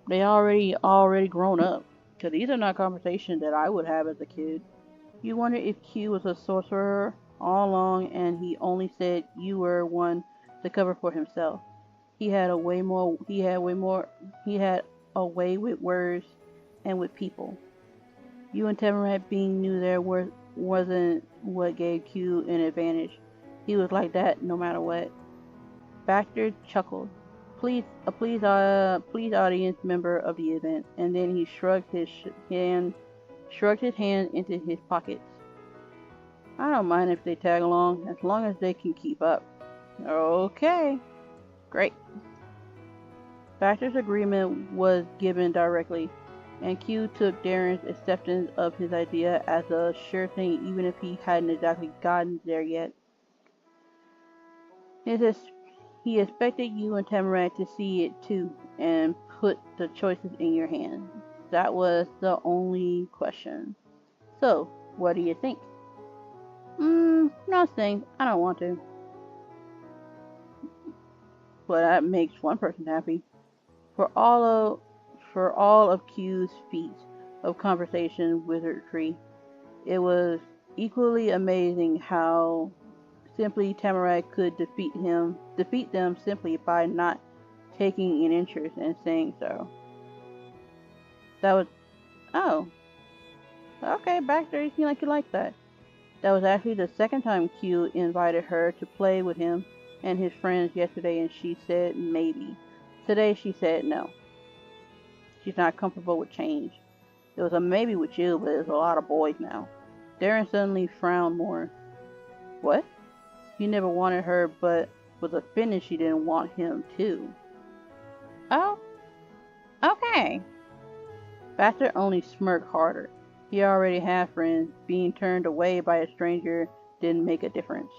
S1: they already grown up. Because these are not conversations that I would have as a kid. You wonder if Q was a sorcerer all along and he only said you were one to cover for himself. He had a way with words and with people. You and Tamarack being new there wasn't what gave Q an advantage. He was like that no matter what. Baxter chuckled. Please audience member of the event, and then he shrugged his hand into his pockets. I don't mind if they tag along, as long as they can keep up. Okay. Great. Baxter's agreement was given directly, and Q took Darren's acceptance of his idea as a sure thing even if he hadn't exactly gotten there yet. He expected you and Tamarack to see it too and put the choices in your hands. That was the only question. So, what do you think? Nothing. I don't want to. But that makes one person happy. For all of Q's feats of conversation wizardry, it was equally amazing how simply Tamarack could defeat them simply by not taking an interest in saying so. That was, oh, okay, Baxter, you seem like you like that. That was actually the second time Q invited her to play with him and his friends yesterday, and she said maybe. Today she said no. She's not comfortable with change. It was a maybe with you, but there's a lot of boys now. Darren suddenly frowned more. What? He never wanted her, but with a finish he didn't want him too. Oh, okay. Baxter only smirked harder. He already had friends. Being turned away by a stranger didn't make a difference.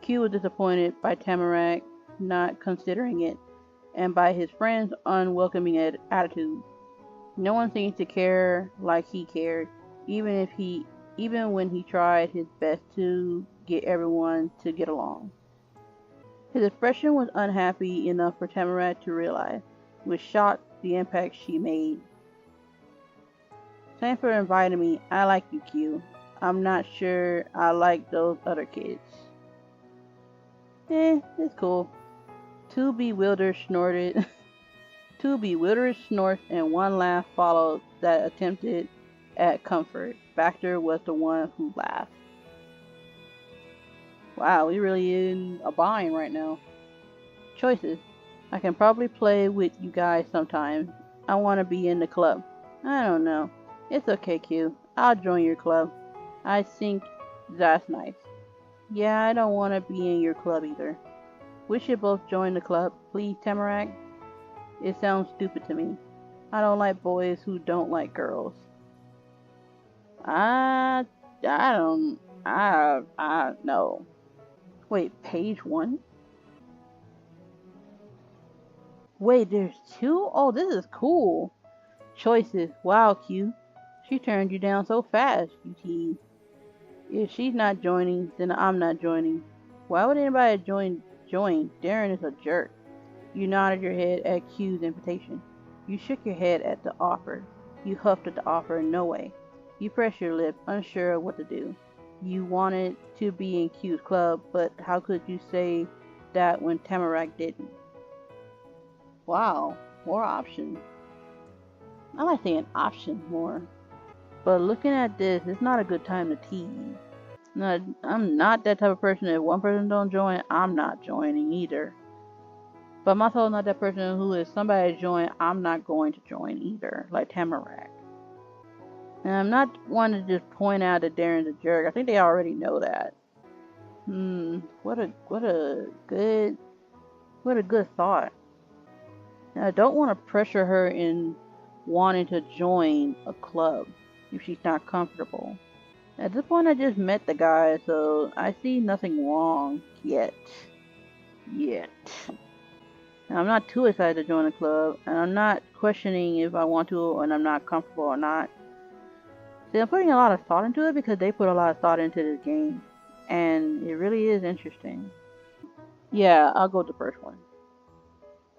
S1: Q was disappointed by Tamarack not considering it, and by his friend's unwelcoming attitude. No one seemed to care like he cared, even when he tried his best to get everyone to get along. His expression was unhappy enough for Tamarack to realize, with shock, the impact she made. Thanks for inviting me. I like you, Q. I'm not sure I like those other kids. It's cool. Two bewildered snorted. Two bewildered snorts and one laugh followed that attempted at comfort. Baxter was the one who laughed. Wow, we really in a bind right now. Choices. I can probably play with you guys sometime. I want to be in the club. I don't know. It's okay, Q. I'll join your club. I think that's nice. Yeah, I don't want to be in your club either. We should both join the club, please, Tamarack. It sounds stupid to me. I don't like boys who don't like girls. I don't, no. Wait, page 1? Wait, there's 2? Oh, this is cool. Choices. Wow, Q. She turned you down so fast, you tease. If she's not joining, then I'm not joining. Why would anybody join? Darren is a jerk. You nodded your head at Q's invitation. You shook your head at the offer. You huffed at the offer. No way. You pressed your lips, unsure of what to do. You wanted to be in Q's club, but how could you say that when Tamarack didn't? Wow, more options. I like saying options more. But looking at this, it's not a good time to tease. No, I'm not that type of person. If one person don't join, I'm not joining either. But I'm also not that person who, if somebody join, I'm not going to join either, like Tamarack. And I'm not one to just point out that Darren's a jerk. I think they already know that. What a good thought. And I don't want to pressure her in wanting to join a club if she's not comfortable. At this point, I just met the guy, so I see nothing wrong yet. And I'm not too excited to join a club, and I'm not questioning if I want to and I'm not comfortable or not. See, I'm putting a lot of thought into it because they put a lot of thought into this game, and it really is interesting. Yeah, I'll go with the first one.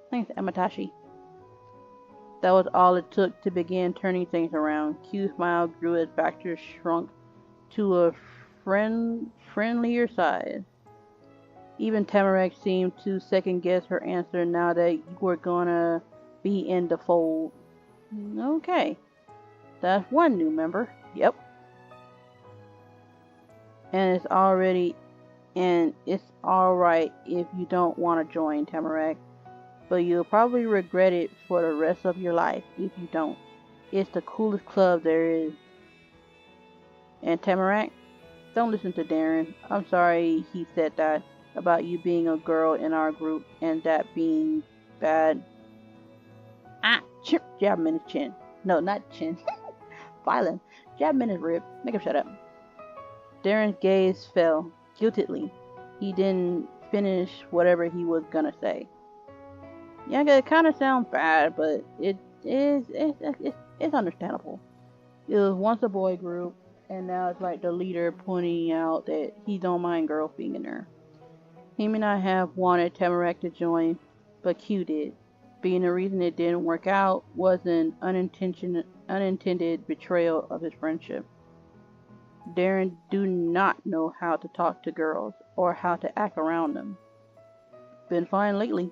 S1: Thanks, Amatashi. That was all it took to begin turning things around. Q's smile grew as Baxter shrunk to a friendlier size. Even Tamarack seemed to second-guess her answer now that you were gonna be in the fold. Okay. That's one new member. Yep. And it's alright if you don't want to join, Tamarack. But you'll probably regret it for the rest of your life if you don't. It's the coolest club there is. And Tamarack, don't listen to Darren. I'm sorry he said that about you being a girl in our group and that being bad. Jab him in his chin. No, not chin. Violent. Jab him in his rib. Make him shut up. Darren's gaze fell guiltily. He didn't finish whatever he was gonna say. Yeah, it kind of sounds bad, but it's understandable. It was once a boy group, and now it's like the leader pointing out that he don't mind girls being in there. He may not have wanted Tamarack to join, but Q did. Being the reason it didn't work out was an unintended betrayal of his friendship. Darren do not know how to talk to girls or how to act around them. Been fine lately.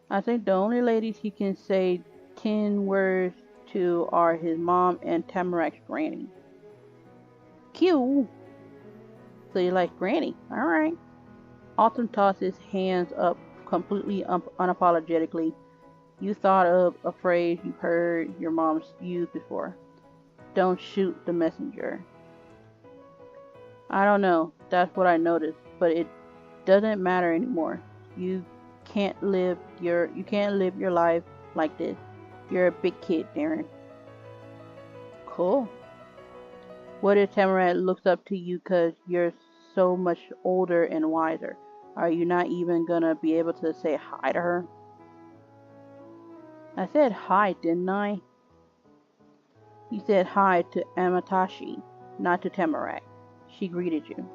S1: I think the only ladies he can say 10 words to are his mom and Tamarack's granny. Q. So you like granny? Alright. Autumn tossed his hands up completely unapologetically. You thought of a phrase you've heard your mom use before. Don't shoot the messenger. I don't know. That's what I noticed, but it doesn't matter anymore. You you can't live your life like this. You're a big kid, Darren. Cool. What if Tamarack looks up to you because you're so much older and wiser? Are you not even gonna be able to say hi to her? I said hi, didn't I? You said hi to Amatashi, not to Tamarack. She greeted you.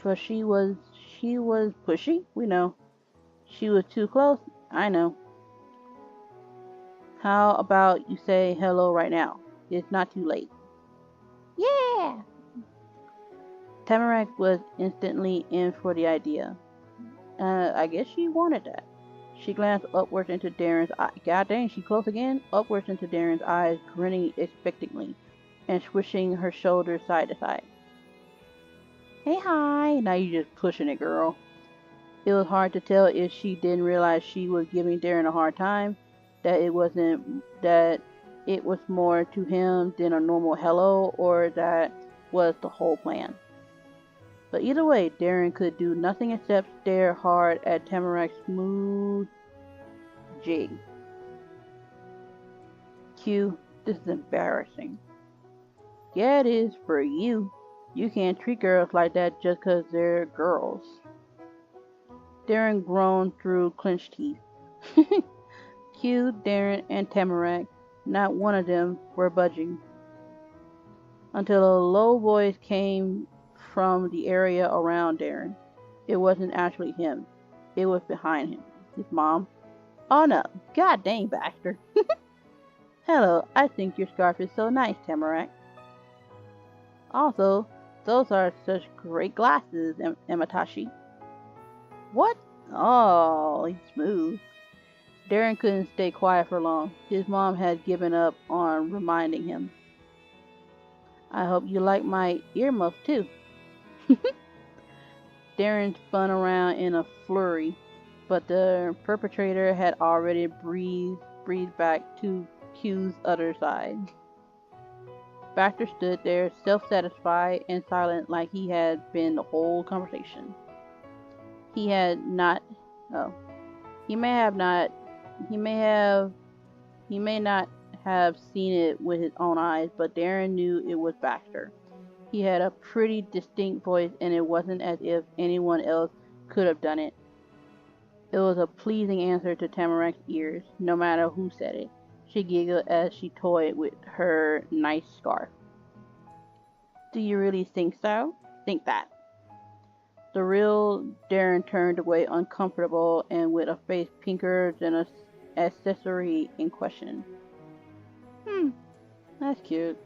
S1: But she was pushy, we know. She was too close, I know. How about you say hello right now? It's not too late. Yeah! Tamarack was instantly in for the idea. I guess she wanted that. She glanced upwards into Darren's eye. God dang, she close again? Upwards into Darren's eyes, grinning expectantly, and swishing her shoulders side to side. Hey, hi! Now you just pushing it, girl. It was hard to tell if she didn't realize she was giving Darren a hard time, that it was more to him than a normal hello, or that was the whole plan. But either way, Darren could do nothing except stare hard at Tamarack's smooth jig. Q, this is embarrassing. Yeah, it is for you. You can't treat girls like that just 'cause they're girls. Darren groaned through clenched teeth. Q, Darren, and Tamarack, not one of them were budging. Until a low voice came from the area around Darren. It wasn't actually him. It was behind him. His mom. Oh no, god dang Baxter. Hello, I think your scarf is so nice, Tamarack. Also, those are such great glasses, Amatashi. What? Oh, he's smooth. Darren couldn't stay quiet for long. His mom had given up on reminding him. I hope you like my earmuffs too. Darren spun around in a flurry, but the perpetrator had already breathed back to Q's other side. Baxter stood there, self-satisfied and silent like he had been the whole conversation. He had not, oh, he may have not, he may not have seen it with his own eyes, but Darren knew it was Baxter. He had a pretty distinct voice, and it wasn't as if anyone else could have done it. It was a pleasing answer to Tamarack's ears, no matter who said it. She giggled as she toyed with her nice scarf. Do you really think so? Think that. The real Darren turned away uncomfortable and with a face pinker than an accessory in question. That's cute.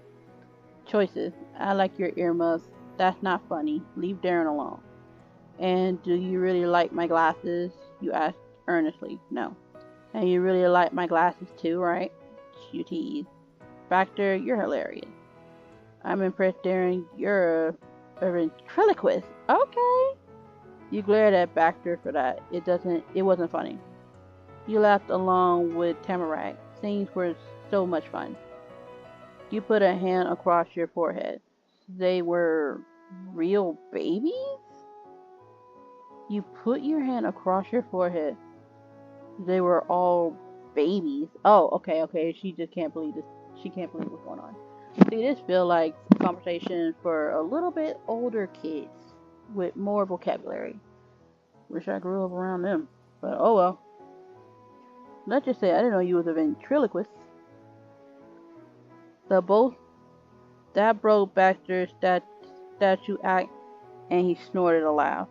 S1: Choices. I like your earmuffs. That's not funny. Leave Darren alone. And do you really like my glasses? You asked earnestly. No. And you really like my glasses too, right? You teased. Baxter, you're hilarious. I'm impressed, Darren. You're a ventriloquist. Okay. You glared at Baxter for that. It wasn't funny. You laughed along with Tamarack. Things were so much fun. You put a hand across your forehead. They were real babies? You put your hand across your forehead. They were all babies. Oh, okay. She just can't believe this. She can't believe what's going on. See, this feels like a conversation for a little bit older kids with more vocabulary. Wish I grew up around them. But oh well. Let's just say I didn't know you was a ventriloquist. That broke Baxter's statue act, and he snorted a laugh.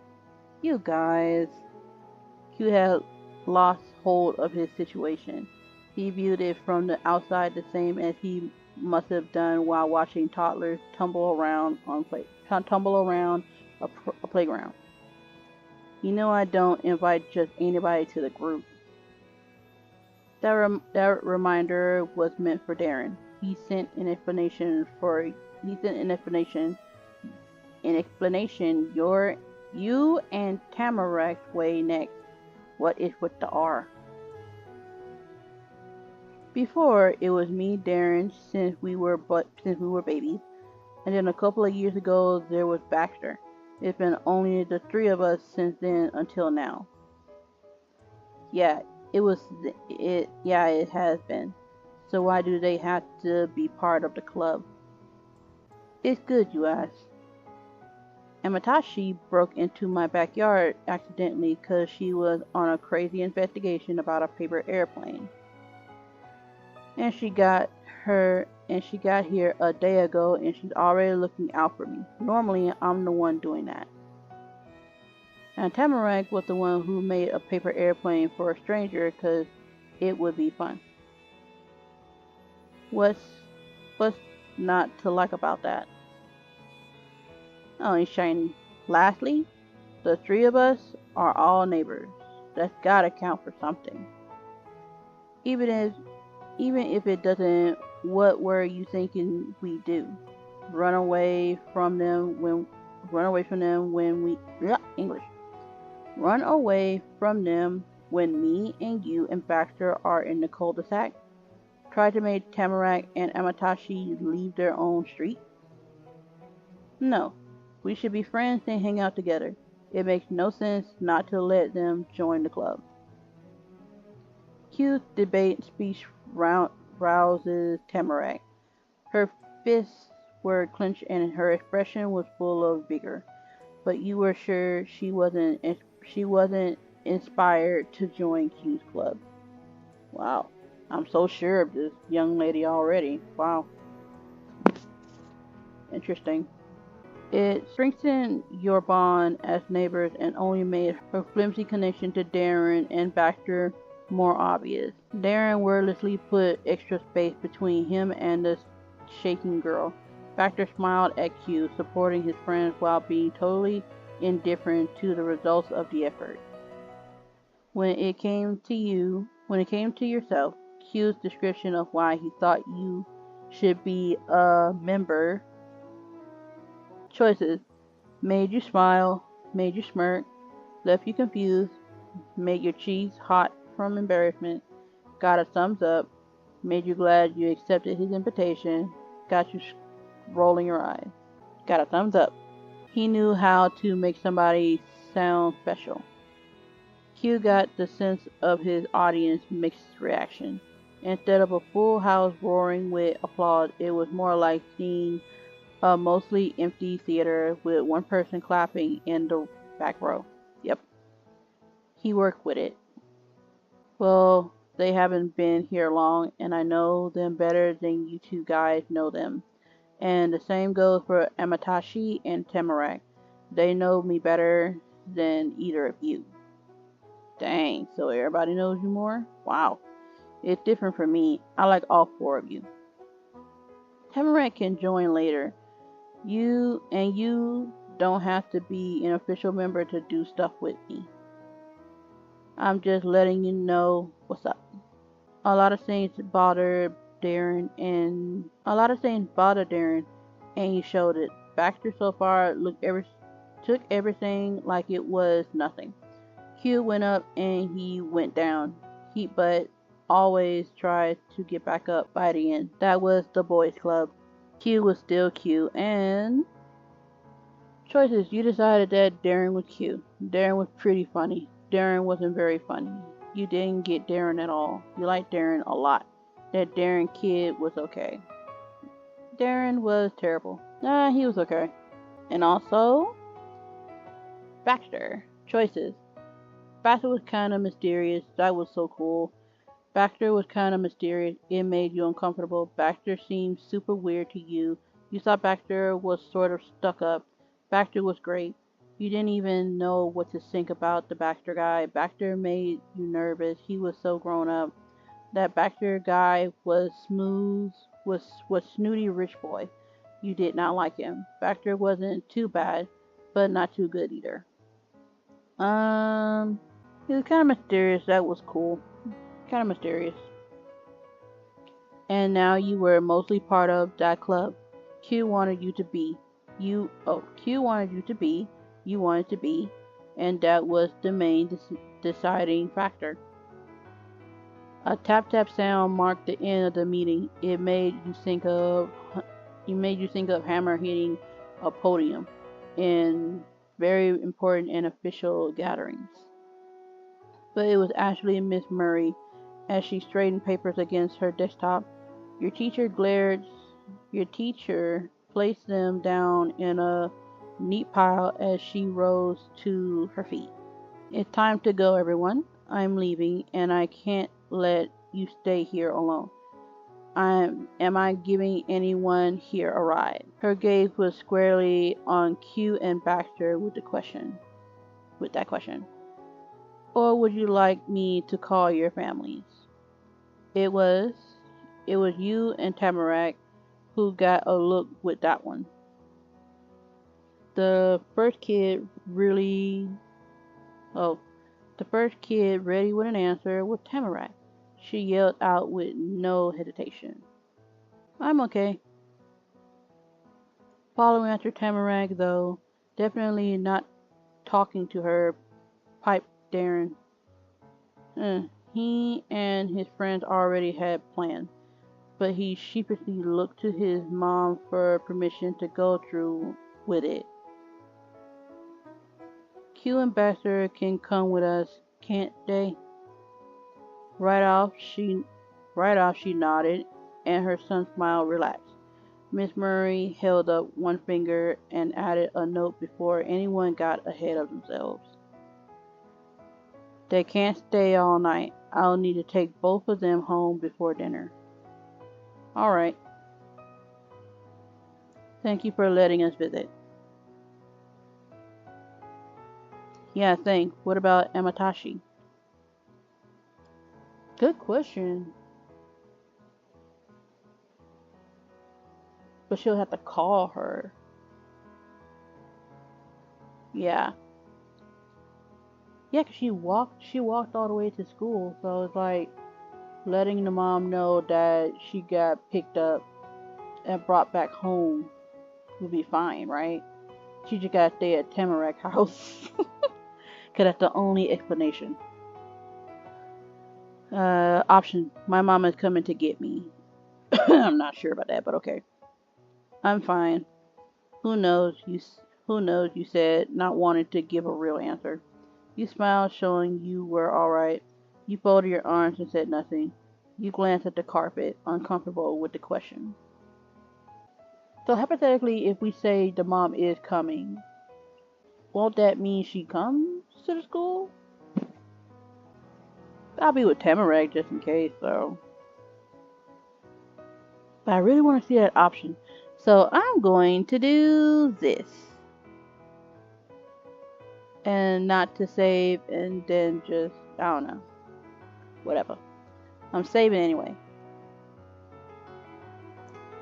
S1: You guys. Q had lost hold of his situation. He viewed it from the outside the same as he must have done while watching toddlers tumble around a playground. You know I don't invite just anybody to the group. That reminder was meant for Darren. He sent an explanation. You and Tamarack's way next. What is with the R? Before it was me, Darren, since we were babies. And then a couple of years ago, there was Baxter. It's been only the three of us since then until now. Yeah, it has been. So why do they have to be part of the club? It's good, you ask. Amatashi broke into my backyard accidentally because she was on a crazy investigation about a paper airplane. And she got here a day ago and she's already looking out for me. Normally, I'm the one doing that. And Tamarack was the one who made a paper airplane for a stranger because it would be fun. What's not to like about that? Oh, he's shiny. Lastly, the three of us are all neighbors. That's gotta count for something. Even if it doesn't, what were you thinking we do? Run away from them when me and you and Baxter are in the cul-de-sac? Try to make Tamarack and Amatashi leave their own street? No. We should be friends and hang out together. It makes no sense not to let them join the club. Q's debate speech rouses Tamarack. Her fists were clenched and her expression was full of vigor. But you were sure she wasn't inspired to join Q's club. Wow. I'm so sure of this young lady already. Wow. Interesting. It strengthened your bond as neighbors and only made her flimsy connection to Darren and Baxter more obvious. Darren wordlessly put extra space between him and the shaking girl. Baxter smiled at Q, supporting his friends while being totally indifferent to the results of the effort. When it came to yourself, Q's description of why he thought you should be a member choices made you smile, made you smirk, left you confused, made your cheeks hot from embarrassment, got a thumbs up, made you glad you accepted his invitation, got you rolling your eyes, got a thumbs up. He knew how to make somebody sound special. Q got the sense of his audience mixed reaction. Instead of a full house roaring with applause, it was more like seeing a mostly empty theater with one person clapping in the back row. Yep. He worked with it. Well, they haven't been here long, and I know them better than you two guys know them. And the same goes for Amatashi and Tamarack. They know me better than either of you. Dang, so everybody knows you more? Wow. It's different for me. I like all four of you. Tamarack can join later. You don't have to be an official member to do stuff with me. I'm just letting you know what's up. A lot of things bother Darren and he showed it. Baxter so far took everything like it was nothing. Q went up and he went down. But always tried to get back up by the end. That was the boys' club. Q was still Q, and choices. You decided that Darren was Q. Darren was pretty funny. Darren wasn't very funny. You didn't get Darren at all. You liked Darren a lot. That Darren kid was okay. Darren was terrible. Nah, he was okay. And also, Baxter. Choices. Baxter was kind of mysterious. That was so cool. Baxter was kind of mysterious. It made you uncomfortable. Baxter seemed super weird to you. You thought Baxter was sort of stuck up. Baxter was great. You didn't even know what to think about the Baxter guy. Baxter made you nervous. He was so grown up. That Baxter guy was snooty rich boy. You did not like him. Baxter wasn't too bad, but not too good either. He was kind of mysterious. That was cool. Kind of mysterious. And now you were mostly part of that club. Q wanted you to be. You wanted to be, and that was the main deciding factor. A tap tap sound marked the end of the meeting. It made you think of He made you think of Hammer hitting a podium in very important and official gatherings. But it was actually Miss Murray as she straightened papers against her desktop. Your teacher glared. Your teacher placed them down in a neat pile as she rose to her feet. It's time to go, everyone. I'm leaving, and I can't let you stay here alone. Am I giving anyone here a ride? Her gaze was squarely on Q and Baxter with that question. Or would you like me to call your families? It was you and Tamarack who got a look with that one. The first kid ready with an answer was Tamarack. She yelled out with no hesitation. I'm okay. Following after Tamarack, though, definitely not talking to her, piped Darren. He and his friends already had plans, but he sheepishly looked to his mom for permission to go through with it. Q and Baxter can come with us, can't they? Right off she nodded, and her son's smile relaxed. Miss Murray held up one finger and added a note before anyone got ahead of themselves. They can't stay all night. I'll need to take both of them home before dinner. All right. Thank you for letting us visit. Yeah, thanks. What about Amatashi? Good question. But she'll have to call her. Yeah. Yeah, 'cause she walked all the way to school, so it's like letting the mom know that she got picked up and brought back home would be fine, right? She just gotta stay at Tamarack house. 'Cause that's the only explanation. Option. My mom is coming to get me. I'm not sure about that, but okay. I'm fine. Who knows? You said, not wanting to give a real answer. You smiled, showing you were alright. You folded your arms and said nothing. You glanced at the carpet, uncomfortable with the question. So hypothetically, if we say the mom is coming, won't that mean she comes to the school? I'll be with Tamarack just in case, so. But I really want to see that option. So I'm going to do this. And not to save and then just, I don't know. Whatever. I'm saving anyway.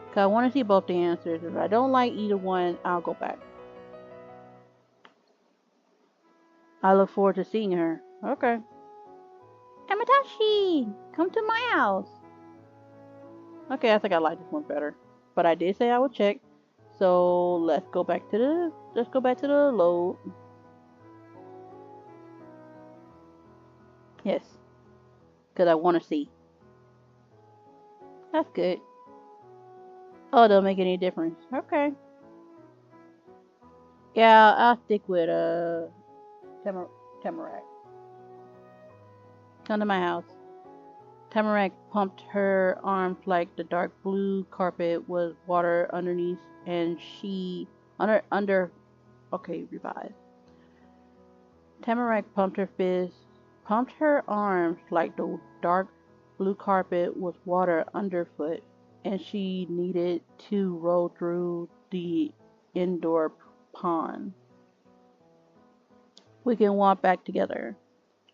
S1: Because I want to see both the answers. If I don't like either one, I'll go back. I look forward to seeing her. Okay. Amatashi! Come to my house! Okay, I think I like this one better. But I did say I would check. So let's go back to the load. Yes. Because I want to see. That's good. Oh, it don't make any difference. Okay. Yeah, I'll stick with Tamarack. Come to my house. Tamarack pumped her arms like the dark blue carpet was water underneath, and she revise. Tamarack pumped her arms like the dark blue carpet was water underfoot, and she needed to roll through the indoor pond. We can walk back together.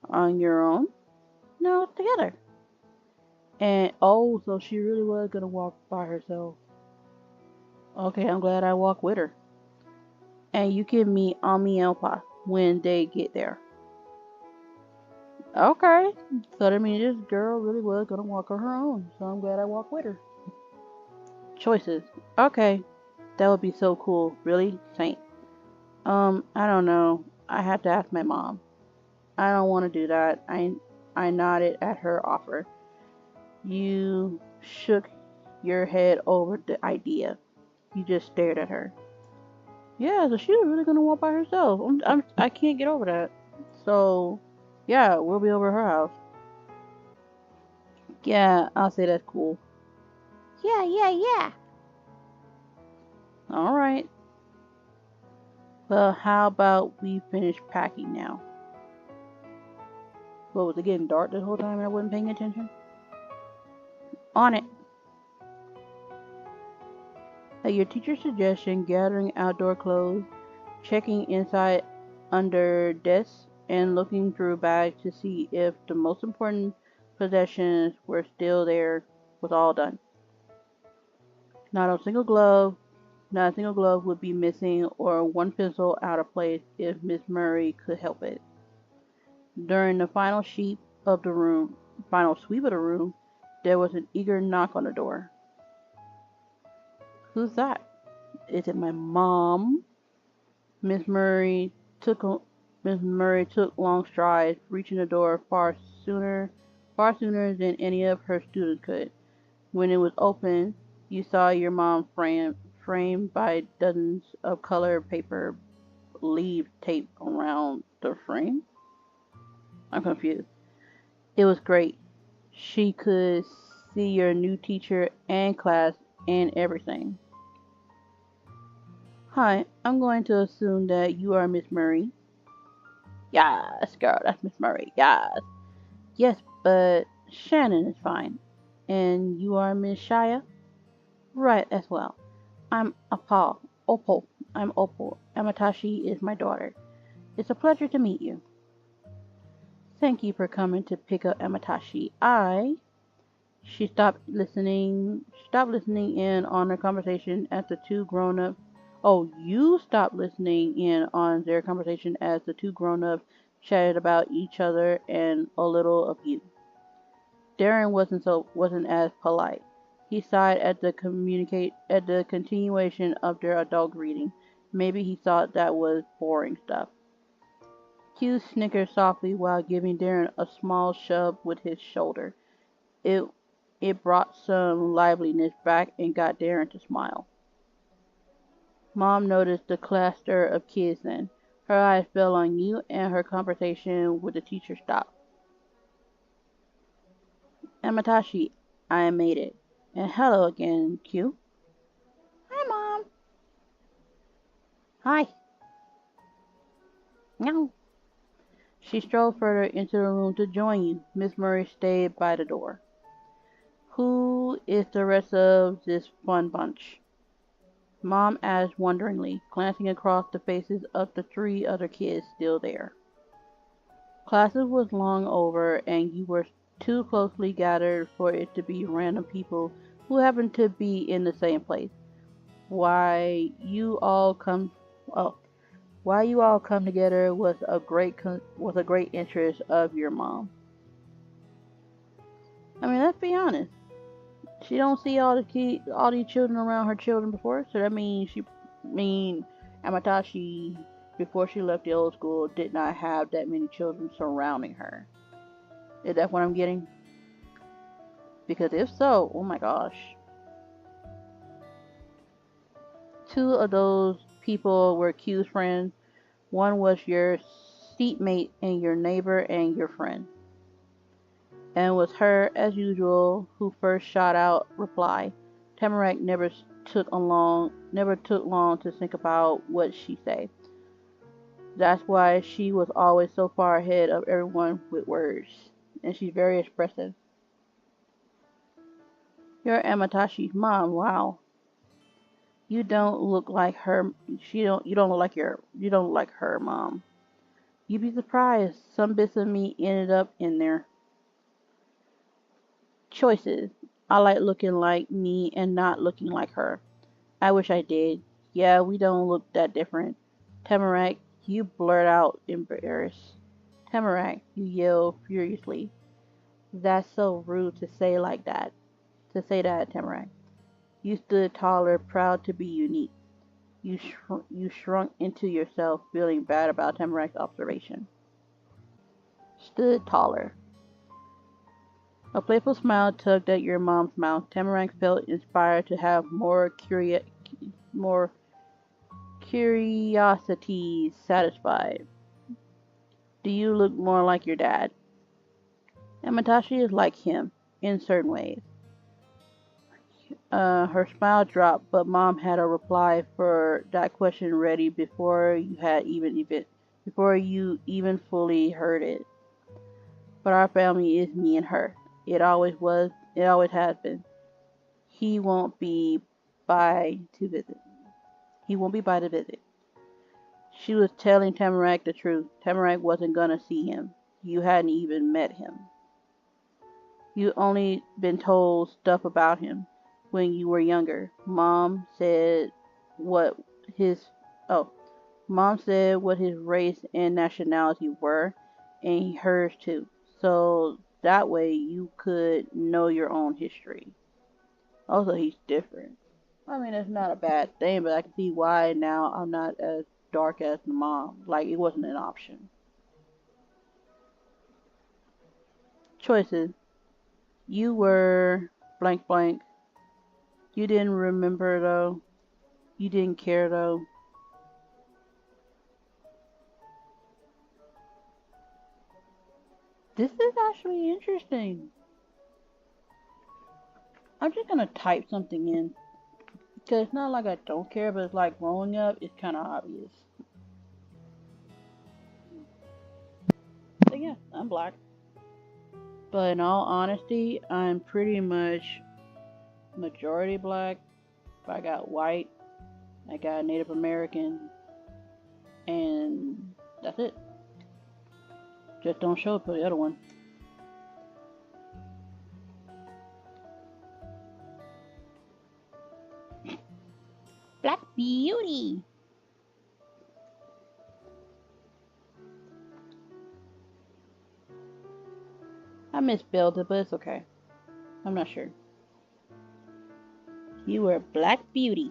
S1: On your own? No, together. And oh, so she really was gonna walk by herself. Okay, I'm glad I walked with her. And you can meet Ami Elpa when they get there. Okay, so that means this girl really was gonna walk on her own. So I'm glad I walked with her. Choices. Okay, that would be so cool. Really, Saint. I don't know. I have to ask my mom. I don't want to do that. I nodded at her offer. You shook your head over the idea. He just stared at her. Yeah, so she was really gonna walk by herself. I can't get over that. So, yeah, we'll be over her house. Yeah, I'll say that's cool. Yeah. All right. Well, how about we finish packing now? What, was it getting dark this whole time and I wasn't paying attention? On it. At your teacher's suggestion, gathering outdoor clothes, checking inside under desks, and looking through bags to see if the most important possessions were still there was all done. Not a single glove would be missing or one pencil out of place if Miss Murray could help it. During the final sweep of the room, there was an eager knock on the door. Who's that? Is it my mom? Miss Murray took long strides, reaching the door far sooner than any of her students could. When it was open, you saw your mom framed by dozens of colored paper leaves taped around the frame. I'm confused. It was great. She could see your new teacher and class and everything. Hi, I'm going to assume that you are Miss Murray. Yes, girl, that's Miss Murray. Yes. Yes, but Shannon is fine. And you are Miss Shia? Right, as well. I'm Opal. I'm Opal. Amatashi is my daughter. It's a pleasure to meet you. Thank you for coming to pick up Amatashi. She stopped listening in on their conversation as the two grown-ups. Oh, you stopped listening in on their conversation as the two grown-ups chatted about each other and a little of you. Darren wasn't as polite. He sighed at the continuation of their adult greeting. Maybe he thought that was boring stuff. Q snickered softly while giving Darren a small shove with his shoulder. It brought some liveliness back and got Darren to smile. Mom noticed the cluster of kids then. Her eyes fell on you and her conversation with the teacher stopped. Amatashi, I made it. And hello again, Q. Hi, Mom. Hi. No. She strolled further into the room to join you. Miss Murray stayed by the door. Who is the rest of this fun bunch? Mom asked wonderingly, glancing across the faces of the three other kids still there. Classes was long over, and you were too closely gathered for it to be random people who happened to be in the same place. Why you all come together was a great interest of your mom. I mean, let's be honest. She don't see all these children around her children before, so that means Amatashi, before she left the old school, did not have that many children surrounding her. Is that what I'm getting? Because if so, oh my gosh. Two of those people were Q's friends. One was your seatmate and your neighbor and your friend. And it was her, as usual, who first shot out reply. Tamarack never took long to think about what she said. That's why she was always so far ahead of everyone with words. And she's very expressive. You're Amatashi's mom, wow. You don't look like her. You don't look like her mom. You'd be surprised. Some bits of me ended up in there. Choices. I like looking like me and not looking like her. I wish I did. Yeah, we don't look that different. Tamarack, you blurt out, embarrassed. Tamarack, you yell furiously. That's so rude to say like that. To say that, Tamarack. You stood taller, proud to be unique. You shrunk into yourself, feeling bad about Tamarack's observation. Stood taller. A playful smile tugged at your mom's mouth. Tamarack felt inspired to have more more curiosity satisfied. Do you look more like your dad? And Matashi is like him in certain ways. Her smile dropped, but Mom had a reply for that question ready before you even fully heard it. But our family is me and her. It always was. It always has been. He won't be by to visit. He won't be by to visit. She was telling Tamarack the truth. Tamarack wasn't gonna see him. You hadn't even met him. You only been told stuff about him when you were younger. What his oh, Mom said what his race and nationality were, and hers too. So that way you could know your own history. Also, he's different. I mean, it's not a bad thing, but I can see why now I'm not as dark as the mom. Like, it wasn't an option. Choices. You were blank blank. You didn't remember though. You didn't care though. This is actually interesting. I'm just gonna type something in. Because it's not like I don't care, but it's like growing up, it's kind of obvious. So yeah, I'm black. But in all honesty, I'm pretty much majority black. I got white, I got Native American, and that's it. Just don't show up for the other one. Black Beauty. I misspelled it, but it's okay. I'm not sure. You were Black Beauty.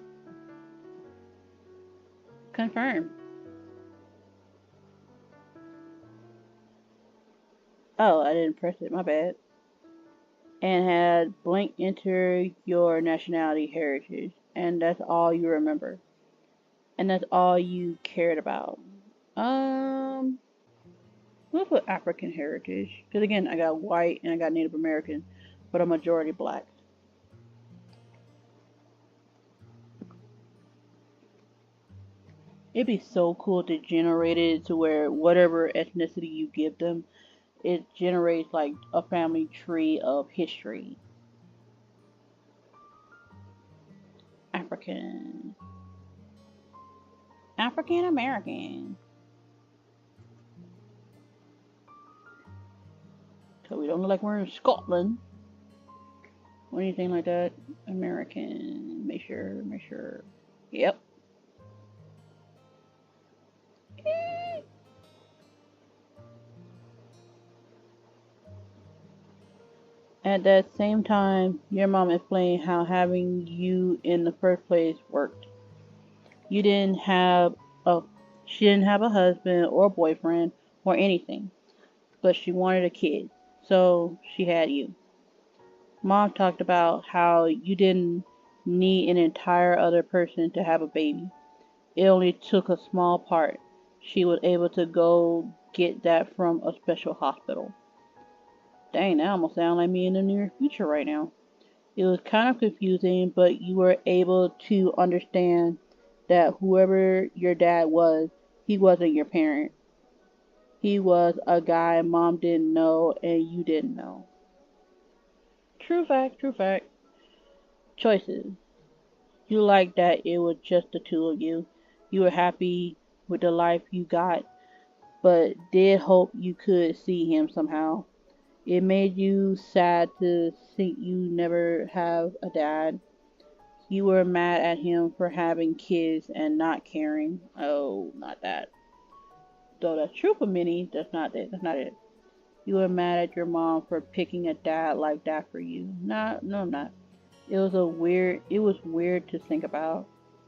S1: Confirm. Oh, I didn't press it. My bad. And had blank enter your nationality heritage. And that's all you remember. And that's all you cared about. We'll put African heritage. Because again, I got white and I got Native American. But a majority black. It'd be so cool to generate it to where whatever ethnicity you give them, it generates like a family tree of history. African. African American. So we don't look like we're in Scotland or anything like that. American. Make sure. Yep. At that same time, your mom explained how having you in the first place worked. You didn't have a she didn't have a husband or a boyfriend or anything, but she wanted a kid, so she had you. Mom talked about how you didn't need an entire other person to have a baby. It only took a small part. She was able to go get that from a special hospital. Dang, that almost sounds like me in the near future right now. It was kind of confusing, but you were able to understand that whoever your dad was, he wasn't your parent. He was a guy mom didn't know and you didn't know. True fact, true fact. Choices. You liked that it was just the two of you. You were happy with the life you got, but did hope you could see him somehow. It made you sad to think you never have a dad. You were mad at him for having kids and not caring. Oh, not that. Though that's true for many, that's not it. That's not it. You were mad at your mom for picking a dad like that for you. Nah, no, I'm not. It was weird to think about.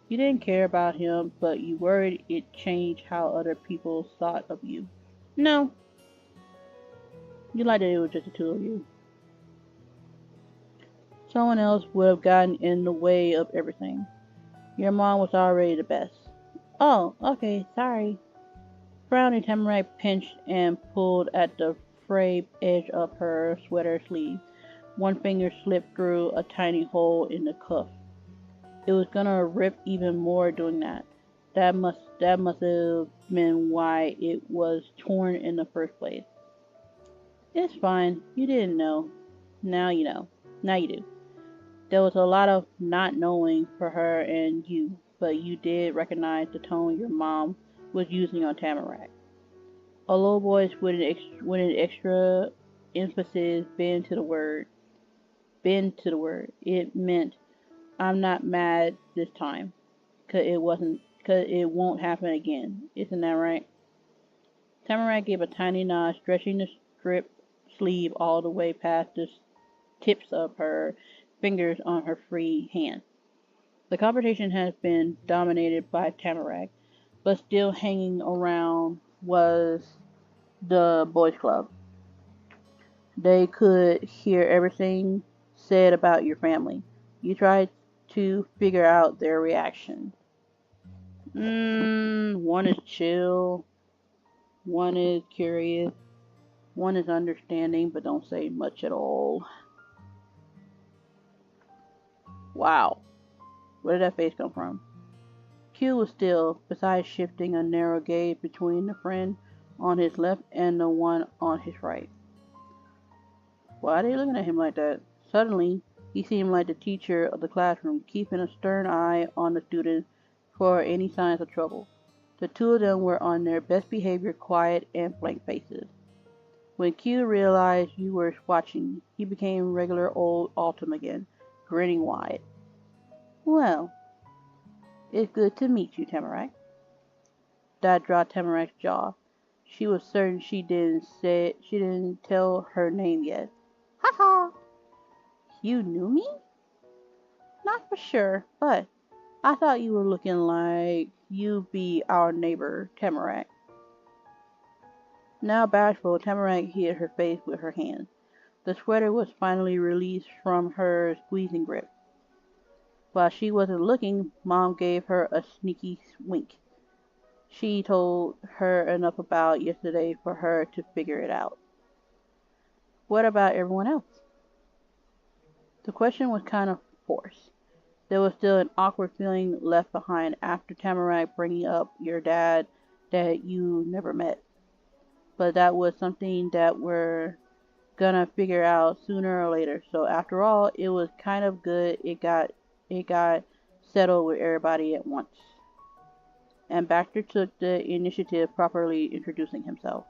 S1: You didn't care about him, but you worried it changed how other people thought of you. No, you liked that it was just the two of you. Someone else would have gotten in the way of everything. Your mom was already the best. Oh, okay, sorry. Frowning, Tamarack pinched and pulled at the frayed edge of her sweater sleeve. One finger slipped through a tiny hole in the cuff. It was gonna rip even more doing that. That must have been why it was torn in the first place. It's fine. You didn't know. Now you know. Now you do. There was a lot of not knowing for her and you, but you did recognize the tone your mom was using on Tamarack. A low voice with an extra emphasis bend to the word. It meant, I'm not mad this time, 'cause it won't happen again. Isn't that right? Tamarack gave a tiny nod, stretching the strip sleeve all the way past the tips of her fingers on her free hand. The conversation has been dominated by Tamarack, but still hanging around was the boys' club. They could hear everything said about your family. You tried to figure out their reaction. One is chill, one is curious, one is understanding but don't say much at all. Wow, where did that face come from? Q was still, besides shifting a narrow gaze between the friend on his left and the one on his right. Why are they looking at him like that? Suddenly, he seemed like the teacher of the classroom, keeping a stern eye on the students for any signs of trouble. The two of them were on their best behavior, quiet and blank faces. When Q realized you were watching, he became regular old Autumn again, grinning wide. Well, it's good to meet you, Tamarack. That dropped Tamarack's jaw. She was certain she didn't tell her name yet. Ha ha! You knew me? Not for sure, but I thought you were looking like you be our neighbor, Tamarack. Now bashful, Tamarack hid her face with her hand. The sweater was finally released from her squeezing grip. While she wasn't looking, Mom gave her a sneaky wink. She told her enough about yesterday for her to figure it out. What about everyone else? The question was kind of forced. There was still an awkward feeling left behind after Tamarack bringing up your dad that you never met. But that was something that we're gonna figure out sooner or later. So after all, it was kind of good it got settled with everybody at once. And Baxter took the initiative, properly introducing himself.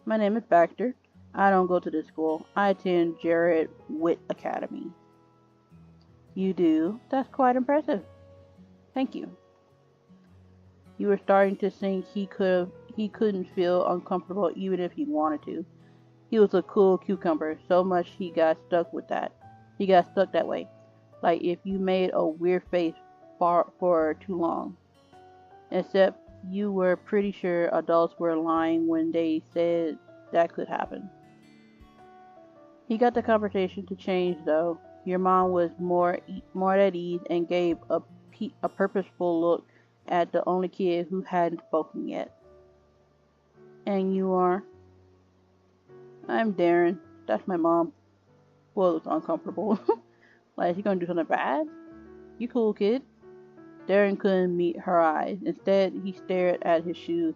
S1: My name is Baxter. I don't go to this school. I attend Jared Witt Academy. You do? That's quite impressive. Thank you. You were starting to think he couldn't feel uncomfortable even if he wanted to. He was a cool cucumber, so much he got stuck with that. He got stuck that way. Like if you made a weird face for too long. Except you were pretty sure adults were lying when they said that could happen. He got the conversation to change though. Your mom was more at ease and gave a purposeful look at the only kid who hadn't spoken yet. And you are? I'm Darren. That's my mom. Well, it's uncomfortable. Like, is he gonna do something bad? You cool, kid. Darren couldn't meet her eyes. Instead, he stared at his shoes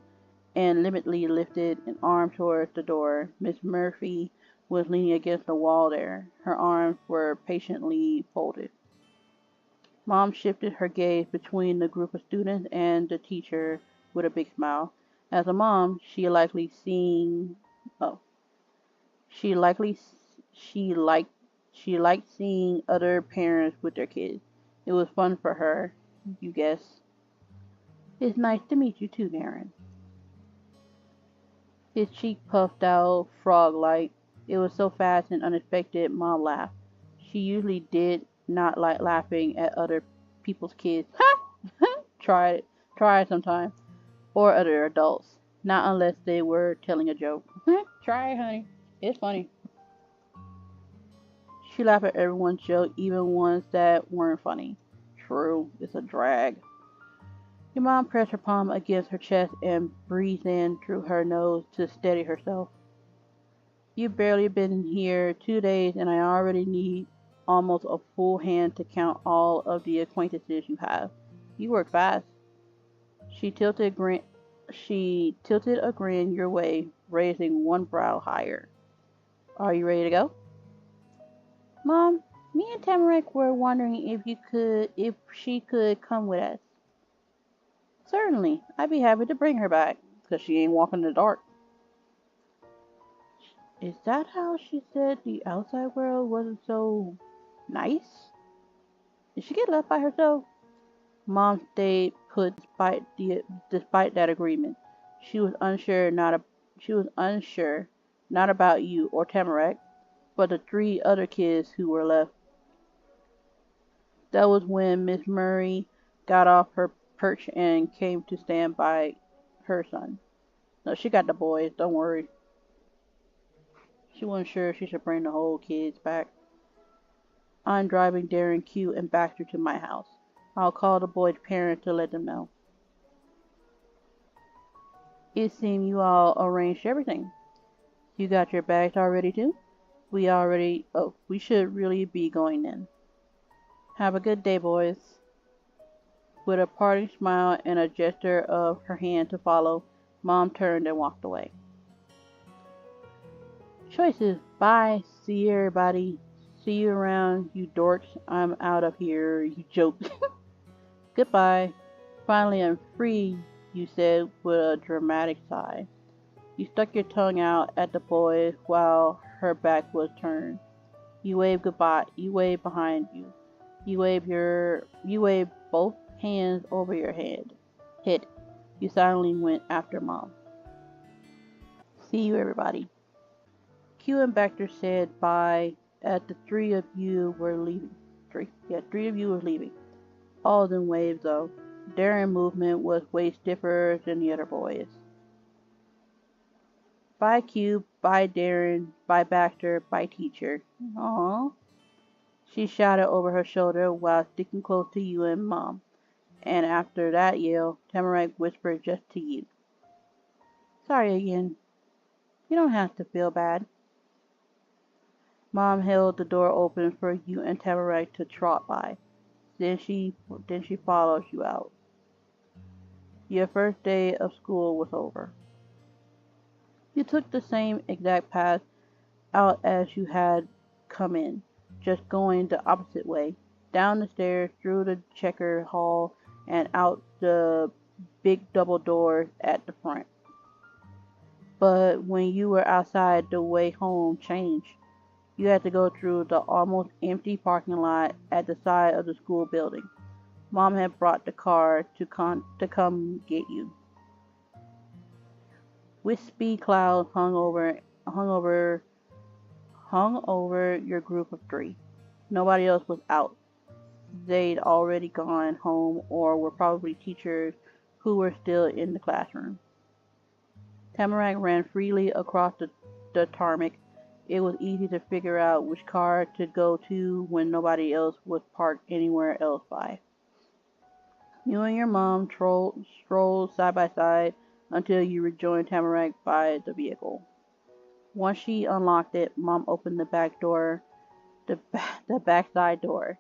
S1: and limitedly lifted an arm towards the door. Miss Murphy was leaning against the wall there. Her arms were patiently folded. Mom shifted her gaze between the group of students and the teacher with a big smile. As a mom, oh, she likely she liked seeing other parents with their kids. It was fun for her, you guess. It's nice to meet you too, Darren. His cheek puffed out frog-like. It was so fast and unexpected, Mom laughed. She usually did not like laughing at other people's kids. Try it sometime. Or other adults. Not unless they were telling a joke. Try it, honey. It's funny. She laughed at everyone's joke, even ones that weren't funny. True, it's a drag. Your mom pressed her palm against her chest and breathed in through her nose to steady herself. You've barely been here 2 days and I already need almost a full hand to count all of the acquaintances you have. You work fast. She tilted a grin your way, raising one brow higher. Are you ready to go? Mom, me and Tamarack were wondering if she could come with us. Certainly, I'd be happy to bring her back, 'cause she ain't walking in the dark. Is that how she said the outside world wasn't so nice? Did she get left by herself? Mom stayed put despite that agreement. She was unsure not about you or Tamarack, but the 3 other kids who were left. That was when Miss Murray got off her perch and came to stand by her son. No, she got the boys, don't worry. She wasn't sure if she should bring the whole kids back. I'm driving Darren, Q, and Baxter to my house. I'll call the boys' parents to let them know. It seemed you all arranged everything. You got your bags all ready too? We should really be going then. Have a good day, boys. With a parting smile and a gesture of her hand to follow, Mom turned and walked away. Choices. Bye. See you, everybody. See you around, you dorks. I'm out of here, you jokes. Goodbye. Finally, I'm free, you said with a dramatic sigh. You stuck your tongue out at the boy while her back was turned. You waved goodbye. You waved behind you. You waved both hands over your head. You silently went after Mom. See you, everybody. Q and Baxter said bye as the 3 of you were leaving. 3 of you were leaving. All of them waved though. Darren's movement was way stiffer than the other boys. Bye Q, bye Darren, bye Baxter, bye teacher. Aww. She shouted over her shoulder while sticking close to you and Mom. And after that yell, Tamarack whispered just to you. Sorry again. You don't have to feel bad. Mom held the door open for you and Tamarack to trot by. Then she followed you out. Your first day of school was over. You took the same exact path out as you had come in, just going the opposite way, down the stairs, through the checker hall, and out the big double doors at the front. But when you were outside, the way home changed. You had to go through the almost empty parking lot at the side of the school building. Mom had brought the car to come get you. Wispy clouds hung over your group of 3. Nobody else was out. They'd already gone home or were probably teachers who were still in the classroom. Tamarack ran freely across the tarmac. It was easy to figure out which car to go to when nobody else was parked anywhere else by. You and your mom strolled side by side until you rejoined Tamarack by the vehicle. Once she unlocked it, Mom opened the back door, the backside door.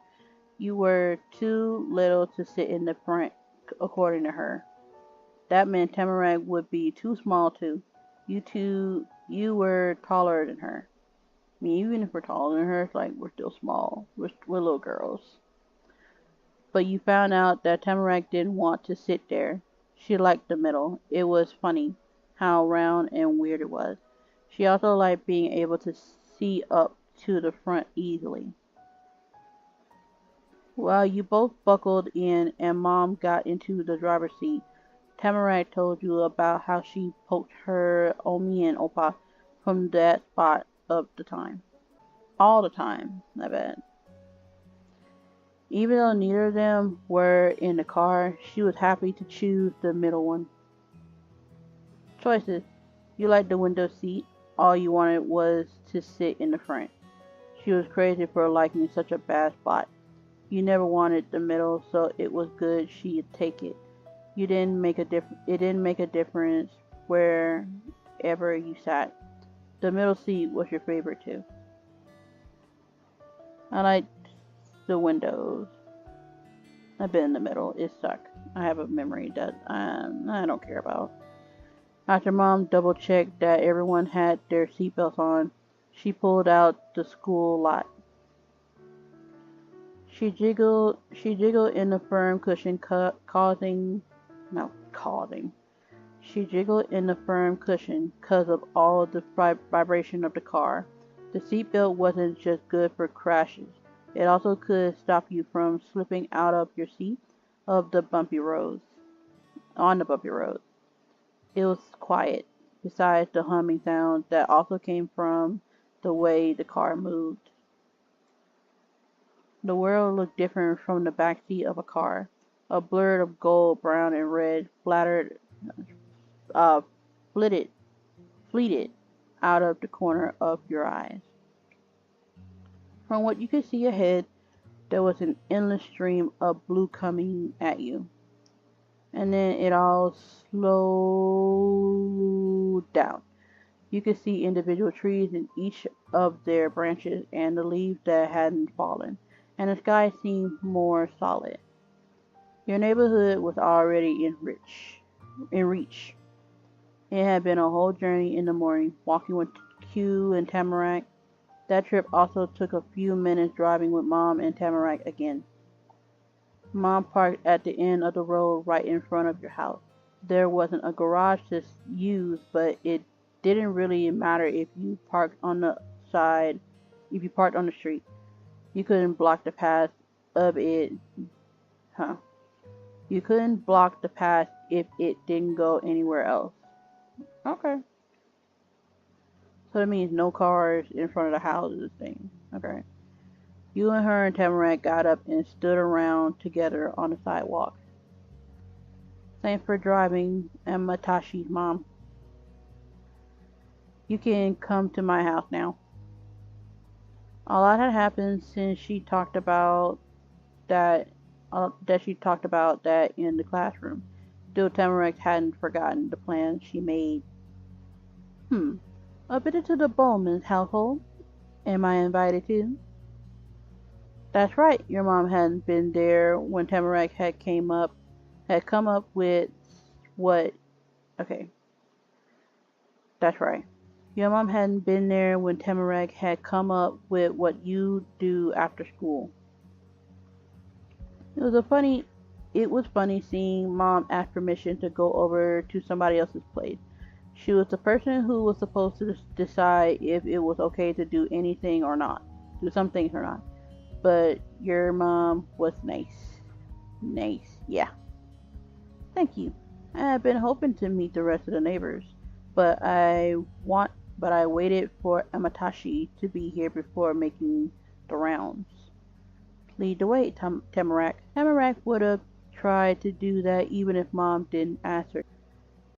S1: You were too little to sit in the front, according to her. That meant Tamarack would be too small too. You were taller than her. I mean, even if we're taller than her, it's like we're still small. We're little girls. But you found out that Tamarack didn't want to sit there. She liked the middle. It was funny how round and weird it was. She also liked being able to see up to the front easily. While you both buckled in and Mom got into the driver's seat, Tamarack told you about how she poked her Omi and Opa from that spot of the time. All the time, I bet. Even though neither of them were in the car, she was happy to choose the middle one. Choices. You liked the window seat. All you wanted was to sit in the front. She was crazy for liking such a bad spot. You never wanted the middle, so it was good she'd take it. You didn't make a It didn't make a difference wherever you sat. The middle seat was your favorite too. I liked the windows. I've been in the middle. It sucked. I have a memory that I don't care about. After Mom double-checked that everyone had their seatbelts on, she pulled out the school lot. She jiggled in the firm cushion, She jiggled in the firm cushion because of all the vibration of the car. The seatbelt wasn't just good for crashes. It also could stop you from slipping out of your seat on the bumpy roads. It was quiet, besides the humming sound that also came from the way the car moved. The world looked different from the back seat of a car. A blur of gold, brown, and red fleeted out of the corner of your eyes. From what you could see ahead, there was an endless stream of blue coming at you. And then it all slowed down. You could see individual trees in each of their branches and the leaves that hadn't fallen, and the sky seemed more solid. Your neighborhood was already in reach. It had been a whole journey in the morning, walking with Q and Tamarack. That trip also took a few minutes driving with Mom and Tamarack again. Mom parked at the end of the road right in front of your house. There wasn't a garage to use, but it didn't really matter if you parked on the street. You couldn't block the path of it. You couldn't block the path if it didn't go anywhere else. Okay. So that means no cars in front of the houses thing. Okay. You and her and Tamarack got up and stood around together on the sidewalk. Thanks for driving, Amatashi's mom. You can come to my house now. A lot had happened since she talked about that in the classroom. Still, Tamarack hadn't forgotten the plan she made. A visit to the Bowman's household. Am I invited too? That's right. Your mom hadn't been there when Tamarack had come up with what? Okay. That's right. Your mom hadn't been there when Tamarack had come up with what you do after school. It was funny seeing Mom ask permission to go over to somebody else's place. She was the person who was supposed to decide if it was okay to do anything or not, do some things or not. But your mom was nice. Nice, yeah. Thank you. I had been hoping to meet the rest of the neighbors, but I waited for Amatashi to be here before making the rounds. Lead the way, Tamarack. Tamarack would have tried to do that even if Mom didn't ask her.